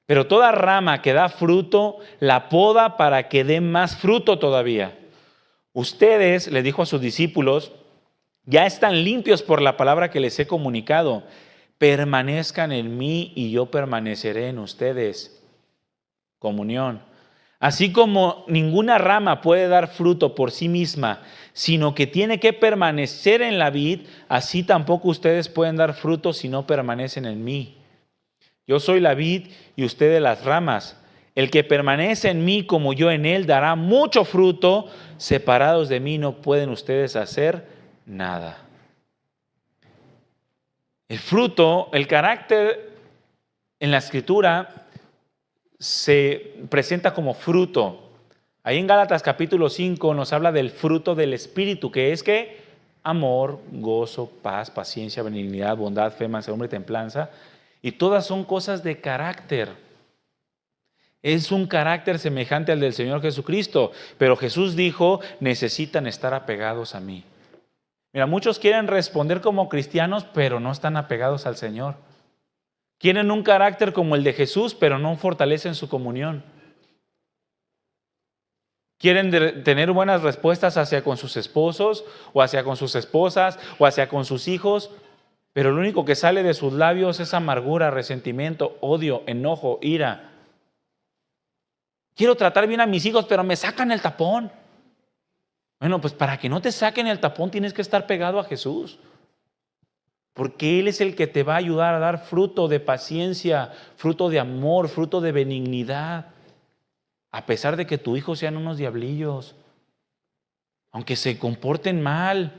Pero toda rama que da fruto, la poda para que dé más fruto todavía. Ustedes, le dijo a sus discípulos, ya están limpios por la palabra que les he comunicado. Permanezcan en mí y yo permaneceré en ustedes. Comunión. Así como ninguna rama puede dar fruto por sí misma, sino que tiene que permanecer en la vid, así tampoco ustedes pueden dar fruto si no permanecen en mí. Yo soy la vid y ustedes las ramas. El que permanece en mí como yo en él dará mucho fruto. Separados de mí no pueden ustedes hacer nada. El fruto, el carácter en la Escritura se presenta como fruto. Ahí en Gálatas capítulo 5 nos habla del fruto del Espíritu, que es que amor, gozo, paz, paciencia, benignidad, bondad, fe, mansedumbre y templanza. Y todas son cosas de carácter. Es un carácter semejante al del Señor Jesucristo. Pero Jesús dijo, necesitan estar apegados a mí. Mira, muchos quieren responder como cristianos, pero no están apegados al Señor. Quieren un carácter como el de Jesús, pero no fortalecen su comunión. Quieren tener buenas respuestas hacia con sus esposos, o hacia con sus esposas, o hacia con sus hijos, pero lo único que sale de sus labios es amargura, resentimiento, odio, enojo, ira. Quiero tratar bien a mis hijos, pero me sacan el tapón. Bueno, pues para que no te saquen el tapón tienes que estar pegado a Jesús. Porque Él es el que te va a ayudar a dar fruto de paciencia, fruto de amor, fruto de benignidad. A pesar de que tu hijo sean unos diablillos, aunque se comporten mal,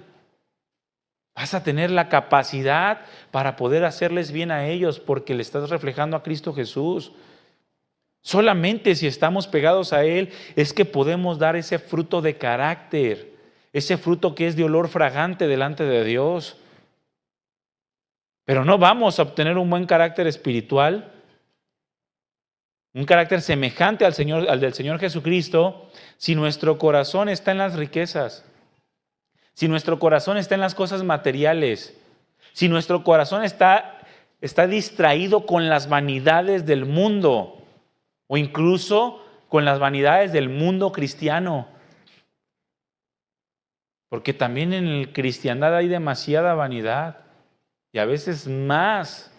vas a tener la capacidad para poder hacerles bien a ellos porque le estás reflejando a Cristo Jesús. Solamente si estamos pegados a Él es que podemos dar ese fruto de carácter, ese fruto que es de olor fragante delante de Dios. Pero no vamos a obtener un buen carácter espiritual, un carácter semejante al del Señor Jesucristo, si nuestro corazón está en las riquezas, si nuestro corazón está en las cosas materiales, si nuestro corazón está distraído con las vanidades del mundo o incluso con las vanidades del mundo cristiano. Porque también en el cristiandad hay demasiada vanidad y a veces más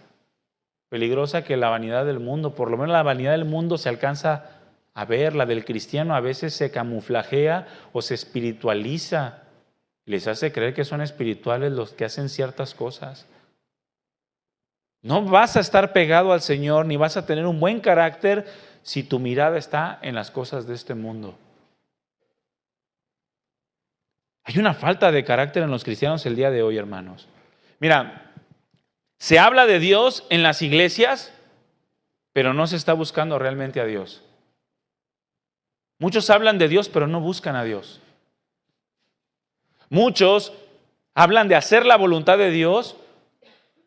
peligrosa que la vanidad del mundo. Por lo menos la vanidad del mundo se alcanza a ver, la del cristiano a veces se camuflajea o se espiritualiza. Les hace creer que son espirituales los que hacen ciertas cosas. No vas a estar pegado al Señor ni vas a tener un buen carácter si tu mirada está en las cosas de este mundo. Hay una falta de carácter en los cristianos el día de hoy, hermanos. Mira, se habla de Dios en las iglesias, pero no se está buscando realmente a Dios. Muchos hablan de Dios, pero no buscan a Dios. Muchos hablan de hacer la voluntad de Dios,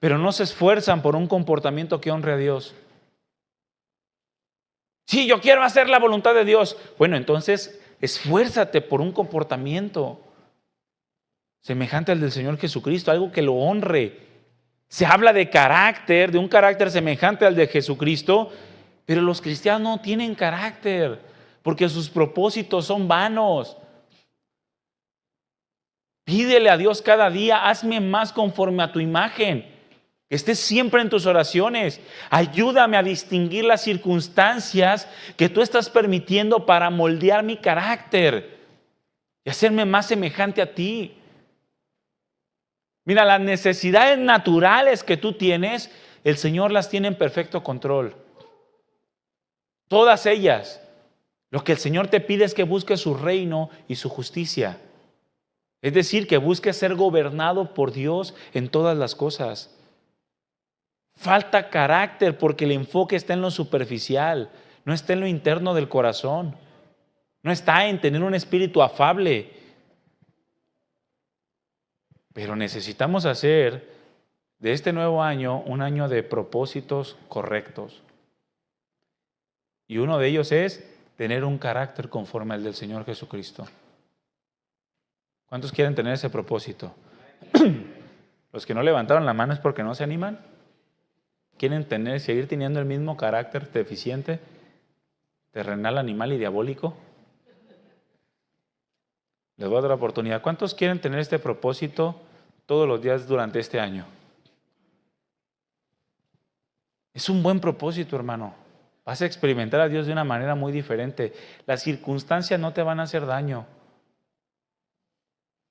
pero no se esfuerzan por un comportamiento que honre a Dios. Sí, yo quiero hacer la voluntad de Dios. Bueno, entonces esfuérzate por un comportamiento semejante al del Señor Jesucristo, algo que lo honre. Se habla de carácter, de un carácter semejante al de Jesucristo, pero los cristianos no tienen carácter, porque sus propósitos son vanos. Pídele a Dios cada día, hazme más conforme a tu imagen. Que estés siempre en tus oraciones. Ayúdame a distinguir las circunstancias que tú estás permitiendo para moldear mi carácter y hacerme más semejante a ti. Mira, las necesidades naturales que tú tienes, el Señor las tiene en perfecto control. Todas ellas. Lo que el Señor te pide es que busques su reino y su justicia. Es decir, que busques ser gobernado por Dios en todas las cosas. Falta carácter porque el enfoque está en lo superficial, no está en lo interno del corazón. No está en tener un espíritu afable. Pero necesitamos hacer de este nuevo año un año de propósitos correctos. Y uno de ellos es tener un carácter conforme al del Señor Jesucristo. ¿Cuántos quieren tener ese propósito? Los que no levantaron la mano es porque no se animan. ¿Quieren seguir teniendo el mismo carácter deficiente, terrenal, animal y diabólico? Les voy a dar la oportunidad. ¿Cuántos quieren tener este propósito todos los días durante este año? Es un buen propósito, hermano. Vas a experimentar a Dios de una manera muy diferente. Las circunstancias no te van a hacer daño.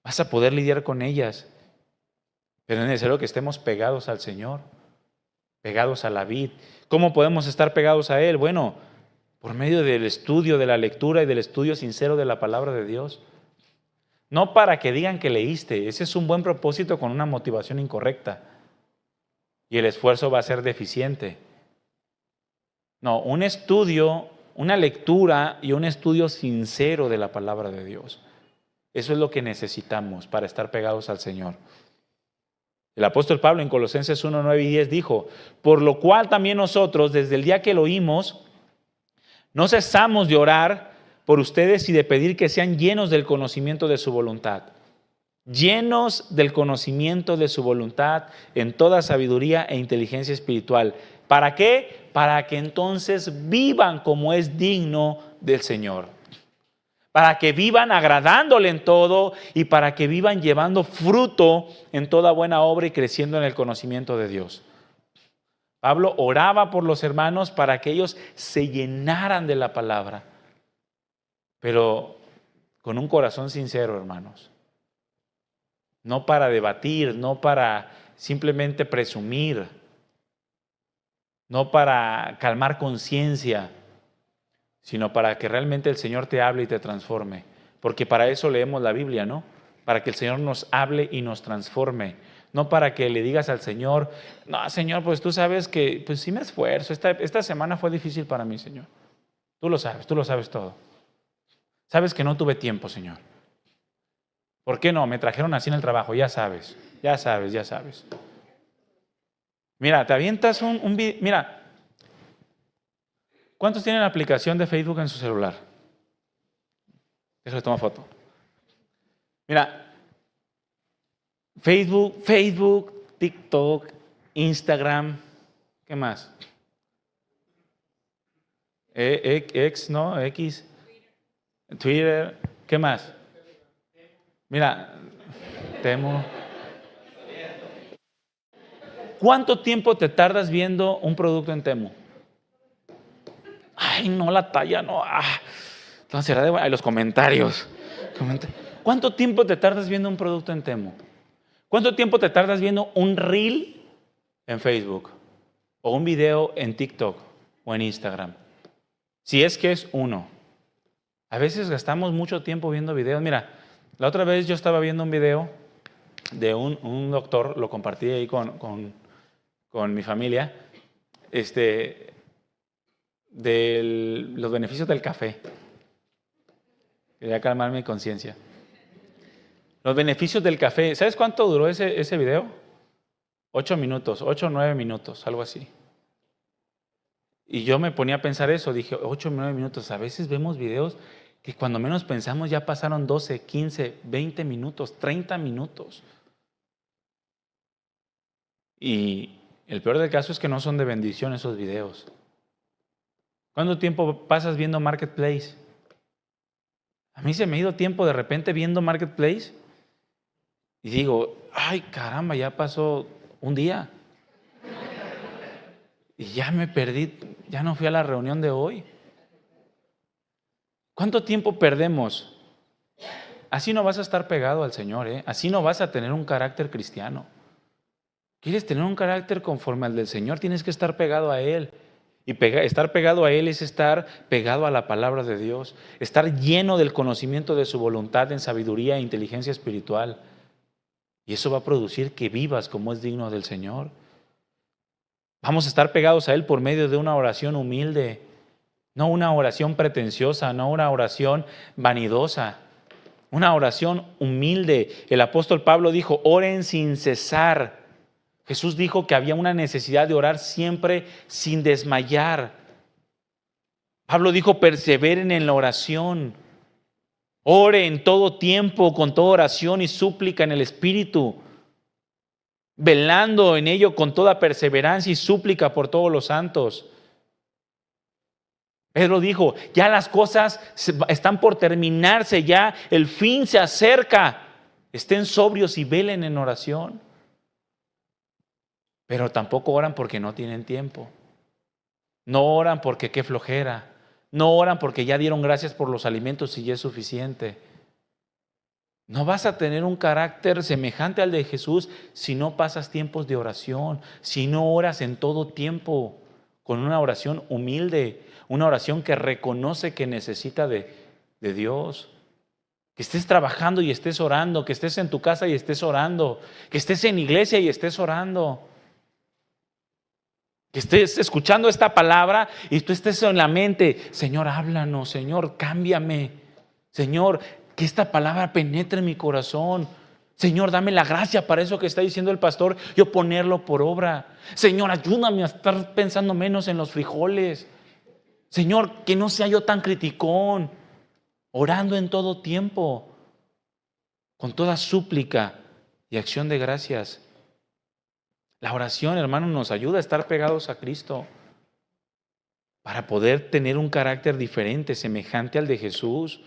Vas a poder lidiar con ellas. Pero es necesario que estemos pegados al Señor, pegados a la vid. ¿Cómo podemos estar pegados a Él? Bueno, por medio del estudio, de la lectura y del estudio sincero de la palabra de Dios. No para que digan que leíste. Ese es un buen propósito con una motivación incorrecta. Y el esfuerzo va a ser deficiente. No, un estudio, una lectura y un estudio sincero de la palabra de Dios. Eso es lo que necesitamos para estar pegados al Señor. El apóstol Pablo en Colosenses 1, 9 y 10 dijo: por lo cual también nosotros, desde el día que lo oímos, no cesamos de orar por ustedes y de pedir que sean llenos del conocimiento de su voluntad. Llenos del conocimiento de su voluntad en toda sabiduría e inteligencia espiritual. ¿Para qué? Para que entonces vivan como es digno del Señor. Para que vivan agradándole en todo y para que vivan llevando fruto en toda buena obra y creciendo en el conocimiento de Dios. Pablo oraba por los hermanos para que ellos se llenaran de la palabra, pero con un corazón sincero, hermanos. No para debatir, no para simplemente presumir, no para calmar conciencia, sino para que realmente el Señor te hable y te transforme. Porque para eso leemos la Biblia, ¿no? Para que el Señor nos hable y nos transforme. No para que le digas al Señor: no, Señor, pues tú sabes que pues sí me esfuerzo. Esta semana fue difícil para mí, Señor. Tú lo sabes todo. Sabes que no tuve tiempo, Señor. ¿Por qué no? Me trajeron así en el trabajo, ya sabes. Mira, te avientas un video. Mira, ¿cuántos tienen la aplicación de Facebook en su celular? Déjale tomar foto. Mira, Facebook, TikTok, Instagram, ¿qué más? X, Twitter, ¿qué más? Mira, Temo. ¿Cuánto tiempo te tardas viendo un producto en Temo? Ay, no, la talla, no. Entonces, los comentarios. ¿Cuánto tiempo te tardas viendo un producto en Temo? ¿Cuánto tiempo te tardas viendo un reel en Facebook? O un video en TikTok o en Instagram. Si es que es uno. A veces gastamos mucho tiempo viendo videos. Mira, la otra vez yo estaba viendo un video de un doctor, lo compartí ahí con mi familia, de los beneficios del café. Quería calmar mi conciencia. Los beneficios del café. ¿Sabes cuánto duró ese video? 8 minutos, 8 o 9 minutos, algo así. Y yo me ponía a pensar eso, dije, 8 o 9 minutos. A veces vemos videos que cuando menos pensamos ya pasaron 12, 15, 20 minutos, 30 minutos. Y el peor del caso es que no son de bendición esos videos. ¿Cuánto tiempo pasas viendo Marketplace? A mí se me ha ido tiempo de repente viendo Marketplace y digo, ay caramba, ya pasó un día. Y ya me perdí, ya no fui a la reunión de hoy. ¿Cuánto tiempo perdemos? Así no vas a estar pegado al Señor, ¿eh? Así no vas a tener un carácter cristiano. ¿Quieres tener un carácter conforme al del Señor? Tienes que estar pegado a Él. Y estar pegado a Él es estar pegado a la palabra de Dios. Estar lleno del conocimiento de su voluntad en sabiduría e inteligencia espiritual. Y eso va a producir que vivas como es digno del Señor. Vamos a estar pegados a Él por medio de una oración humilde. No una oración pretenciosa, no una oración vanidosa. Una oración humilde. El apóstol Pablo dijo, oren sin cesar. Jesús dijo que había una necesidad de orar siempre sin desmayar. Pablo dijo, perseveren en la oración. Ore en todo tiempo, con toda oración y súplica en el Espíritu. Velando en ello con toda perseverancia y súplica por todos los santos. Pedro dijo, ya las cosas están por terminarse, ya el fin se acerca. Estén sobrios y velen en oración. Pero tampoco oran porque no tienen tiempo. No oran porque qué flojera. No oran porque ya dieron gracias por los alimentos y ya es suficiente. No vas a tener un carácter semejante al de Jesús si no pasas tiempos de oración, si no oras en todo tiempo, con una oración humilde, una oración que reconoce que necesita de Dios. Que estés trabajando y estés orando, que estés en tu casa y estés orando, que estés en iglesia y estés orando. Que estés escuchando esta palabra y tú estés en la mente, Señor, háblanos, Señor, cámbiame. Señor, que esta palabra penetre en mi corazón. Señor, dame la gracia para eso que está diciendo el pastor, yo ponerlo por obra. Señor, ayúdame a estar pensando menos en los frijoles. Señor, que no sea yo tan criticón, orando en todo tiempo, con toda súplica y acción de gracias. La oración, hermano, nos ayuda a estar pegados a Cristo para poder tener un carácter diferente, semejante al de Jesús.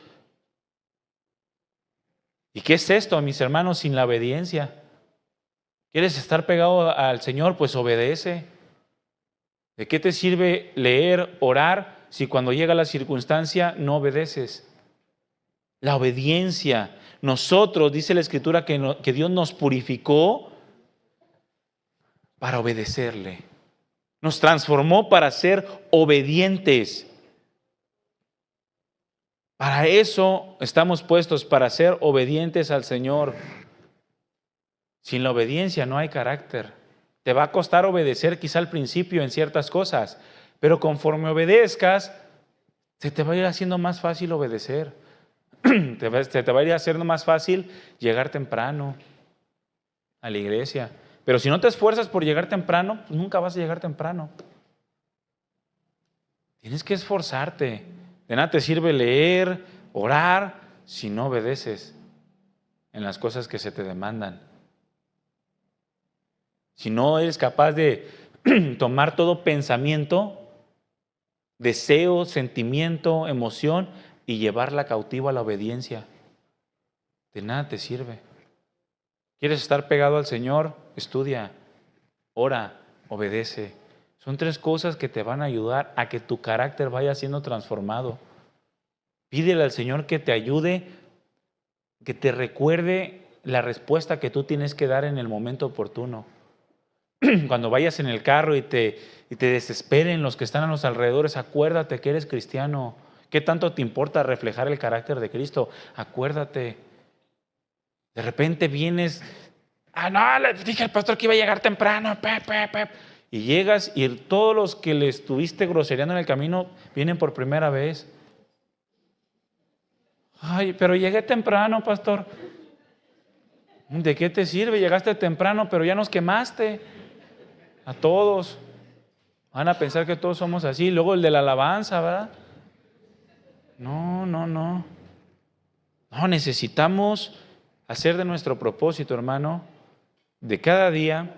¿Y qué es esto, mis hermanos, sin la obediencia? ¿Quieres estar pegado al Señor? Pues obedece. ¿De qué te sirve leer, orar, si cuando llega la circunstancia no obedeces? La obediencia. Nosotros, dice la Escritura, que Dios nos purificó para obedecerle. Nos transformó para ser obedientes. Para eso estamos puestos, para ser obedientes al Señor. Sin la obediencia no hay carácter. Te va a costar obedecer quizá al principio en ciertas cosas, pero conforme obedezcas, se te va a ir haciendo más fácil obedecer. Se te va a ir haciendo más fácil llegar temprano a la iglesia. Pero si no te esfuerzas por llegar temprano, pues nunca vas a llegar temprano. Tienes que esforzarte. De nada te sirve leer, orar, si no obedeces en las cosas que se te demandan. Si no eres capaz de tomar todo pensamiento, deseo, sentimiento, emoción y llevarla cautiva a la obediencia, de nada te sirve. ¿Quieres estar pegado al Señor? Estudia, ora, obedece. Son 3 cosas que te van a ayudar a que tu carácter vaya siendo transformado. Pídele al Señor que te ayude, que te recuerde la respuesta que tú tienes que dar en el momento oportuno. Cuando vayas en el carro y te desesperen los que están a los alrededores, acuérdate que eres cristiano. ¿Qué tanto te importa reflejar el carácter de Cristo? Acuérdate. De repente vienes, no, le dije al pastor que iba a llegar temprano, y llegas y todos los que le estuviste grosereando en el camino vienen por primera vez. Ay, pero llegué temprano, pastor. ¿De qué te sirve? Llegaste temprano, pero ya nos quemaste a todos. Van a pensar que todos somos así. Luego el de la alabanza, ¿verdad? No. No, necesitamos hacer de nuestro propósito, hermano, de cada día,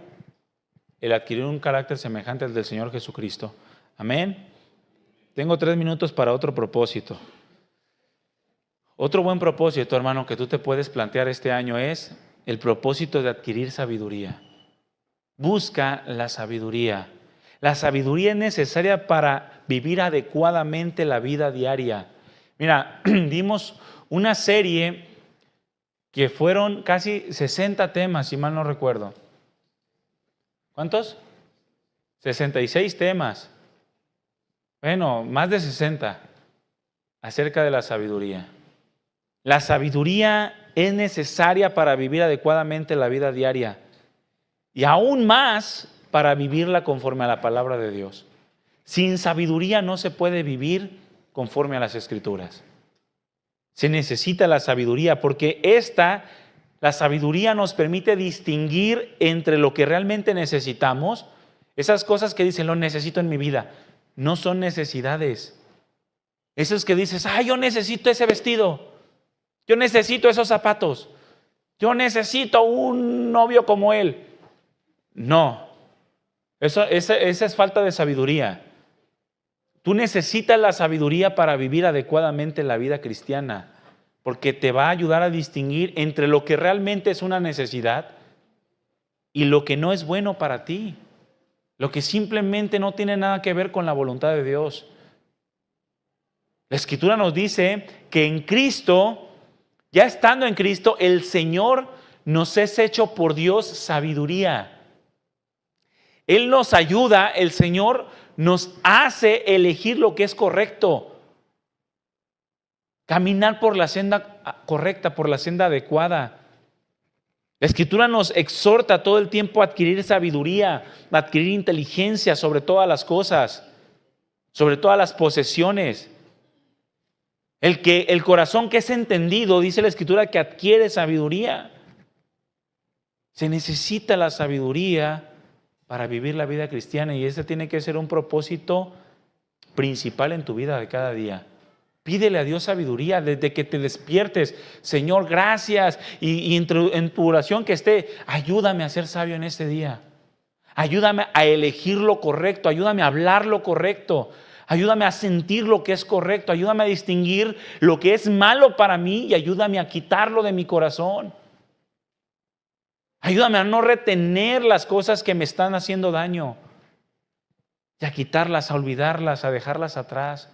el adquirir un carácter semejante al del Señor Jesucristo. Amén. Tengo 3 minutos para otro propósito. Otro buen propósito, hermano, que tú te puedes plantear este año es el propósito de adquirir sabiduría. Busca la sabiduría. La sabiduría es necesaria para vivir adecuadamente la vida diaria. Mira, dimos una serie que fueron casi 60 temas, si mal no recuerdo. ¿Cuántos? 66 temas. Bueno, más de 60 acerca de la sabiduría. La sabiduría es necesaria para vivir adecuadamente la vida diaria y aún más para vivirla conforme a la palabra de Dios. Sin sabiduría no se puede vivir conforme a las Escrituras. Se necesita la sabiduría porque la sabiduría nos permite distinguir entre lo que realmente necesitamos, esas cosas que dicen, lo necesito en mi vida, no son necesidades. Esas que dices, yo necesito ese vestido, yo necesito esos zapatos, yo necesito un novio como él. No, esa es falta de sabiduría. Tú necesitas la sabiduría para vivir adecuadamente la vida cristiana, porque te va a ayudar a distinguir entre lo que realmente es una necesidad y lo que no es bueno para ti, lo que simplemente no tiene nada que ver con la voluntad de Dios. La Escritura nos dice que en Cristo, ya estando en Cristo, el Señor nos es hecho por Dios sabiduría. Él nos ayuda, el Señor nos hace elegir lo que es correcto. Caminar por la senda correcta, por la senda adecuada. La Escritura nos exhorta todo el tiempo a adquirir sabiduría, a adquirir inteligencia sobre todas las cosas, sobre todas las posesiones. El corazón que es entendido, dice la Escritura, que adquiere sabiduría. Se necesita la sabiduría para vivir la vida cristiana y ese tiene que ser un propósito principal en tu vida de cada día. Pídele a Dios sabiduría desde que te despiertes. Señor, gracias. Y en tu oración que esté, ayúdame a ser sabio en este día. Ayúdame a elegir lo correcto. Ayúdame a hablar lo correcto. Ayúdame a sentir lo que es correcto. Ayúdame a distinguir lo que es malo para mí y ayúdame a quitarlo de mi corazón. Ayúdame a no retener las cosas que me están haciendo daño y a quitarlas, a olvidarlas, a dejarlas atrás.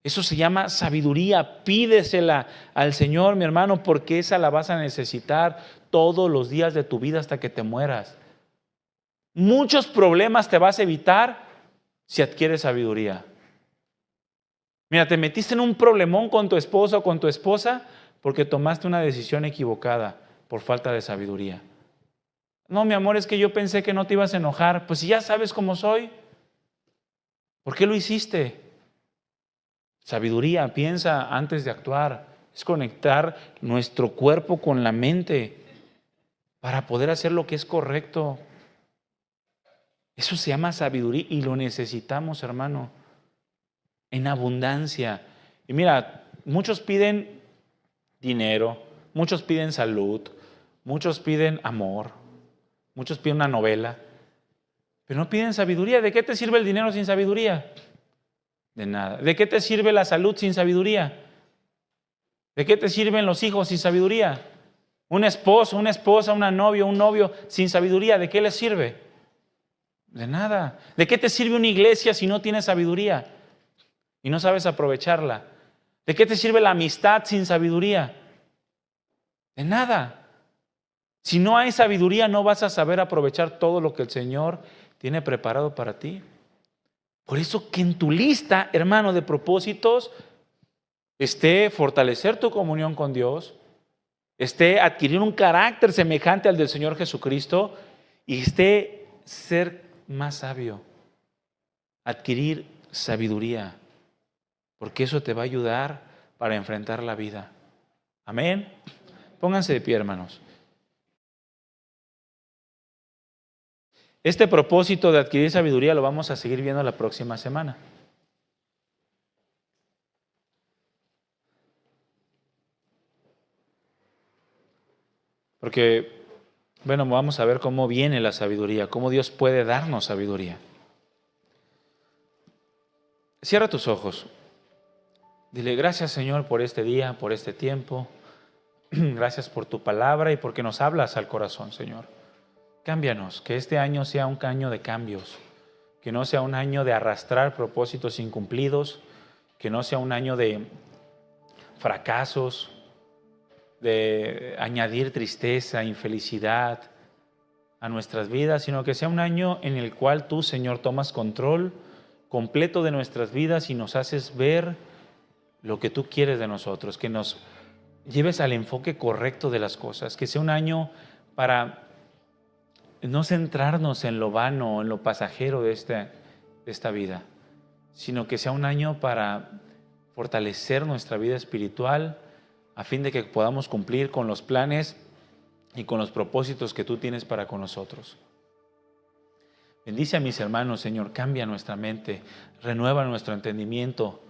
Eso se llama sabiduría. Pídesela al Señor, mi hermano, porque esa la vas a necesitar todos los días de tu vida hasta que te mueras. Muchos problemas te vas a evitar si adquieres sabiduría. Mira, te metiste en un problemón con tu esposo o con tu esposa porque tomaste una decisión equivocada por falta de sabiduría. No, mi amor, es que yo pensé que no te ibas a enojar. Pues si ya sabes cómo soy, ¿por qué lo hiciste? Sabiduría, piensa antes de actuar. Es conectar nuestro cuerpo con la mente para poder hacer lo que es correcto. Eso se llama sabiduría y lo necesitamos, hermano, en abundancia. Y mira, muchos piden dinero, muchos piden salud, muchos piden amor, muchos piden una novela, pero no piden sabiduría. ¿De qué te sirve el dinero sin sabiduría? De nada. ¿De qué te sirve la salud sin sabiduría? ¿De qué te sirven los hijos sin sabiduría? Un esposo, una esposa, una novia, un novio sin sabiduría, ¿de qué les sirve? De nada. ¿De qué te sirve una iglesia si no tienes sabiduría y no sabes aprovecharla? ¿De qué te sirve la amistad sin sabiduría? De nada. Si no hay sabiduría, no vas a saber aprovechar todo lo que el Señor tiene preparado para ti. Por eso que en tu lista, hermano, de propósitos esté fortalecer tu comunión con Dios, esté adquirir un carácter semejante al del Señor Jesucristo y esté ser más sabio, adquirir sabiduría, porque eso te va a ayudar para enfrentar la vida. Amén. Pónganse de pie, hermanos. Este propósito de adquirir sabiduría lo vamos a seguir viendo la próxima semana. Porque, bueno, vamos a ver cómo viene la sabiduría, cómo Dios puede darnos sabiduría. Cierra tus ojos. Dile, gracias, Señor, por este día, por este tiempo. Gracias por tu palabra y porque nos hablas al corazón, Señor. Cámbianos, que este año sea un año de cambios, que no sea un año de arrastrar propósitos incumplidos, que no sea un año de fracasos, de añadir tristeza, infelicidad a nuestras vidas, sino que sea un año en el cual tú, Señor, tomas control completo de nuestras vidas y nos haces ver lo que tú quieres de nosotros, que nos lleves al enfoque correcto de las cosas, que sea un año para no centrarnos en lo vano, en lo pasajero de esta vida, sino que sea un año para fortalecer nuestra vida espiritual a fin de que podamos cumplir con los planes y con los propósitos que tú tienes para con nosotros. Bendice a mis hermanos, Señor, cambia nuestra mente, renueva nuestro entendimiento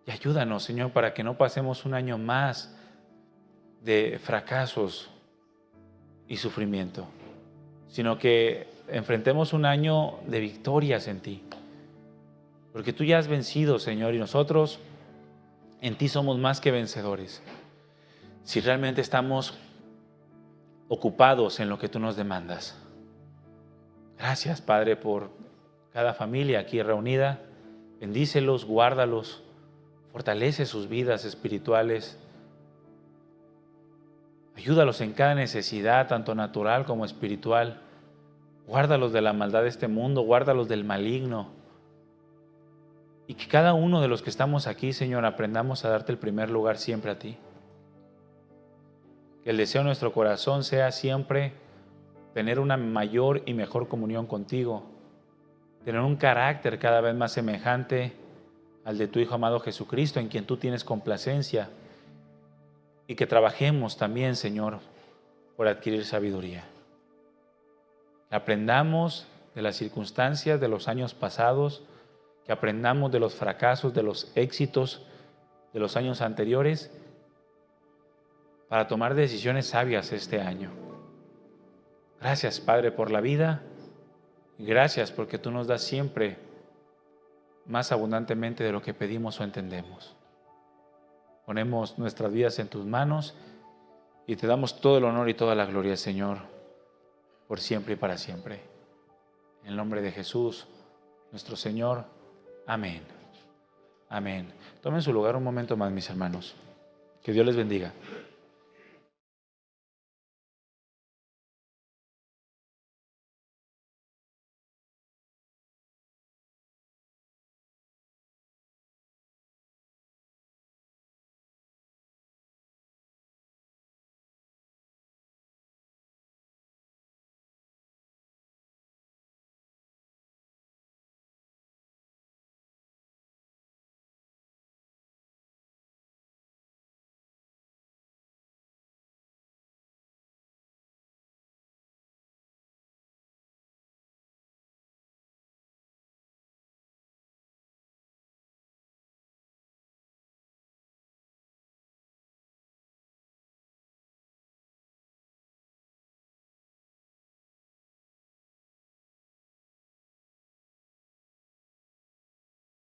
y ayúdanos, Señor, para que no pasemos un año más de fracasos y sufrimiento, sino que enfrentemos un año de victorias en ti. Porque tú ya has vencido, Señor, y nosotros en ti somos más que vencedores. Si realmente estamos ocupados en lo que tú nos demandas. Gracias, Padre, por cada familia aquí reunida. Bendícelos, guárdalos, fortalece sus vidas espirituales. Ayúdalos en cada necesidad, tanto natural como espiritual. Guárdalos de la maldad de este mundo, guárdalos del maligno. Y que cada uno de los que estamos aquí, Señor, aprendamos a darte el primer lugar siempre a ti. Que el deseo de nuestro corazón sea siempre tener una mayor y mejor comunión contigo, tener un carácter cada vez más semejante al de tu Hijo amado Jesucristo, en quien tú tienes complacencia, y que trabajemos también, Señor, por adquirir sabiduría. Que aprendamos de las circunstancias de los años pasados, que aprendamos de los fracasos, de los éxitos de los años anteriores, para tomar decisiones sabias este año. Gracias, Padre, por la vida, y gracias porque tú nos das siempre más abundantemente de lo que pedimos o entendemos. Ponemos nuestras vidas en tus manos y te damos todo el honor y toda la gloria, Señor, por siempre y para siempre. En el nombre de Jesús, nuestro Señor. Amén. Amén. Tomen su lugar un momento más, mis hermanos. Que Dios les bendiga.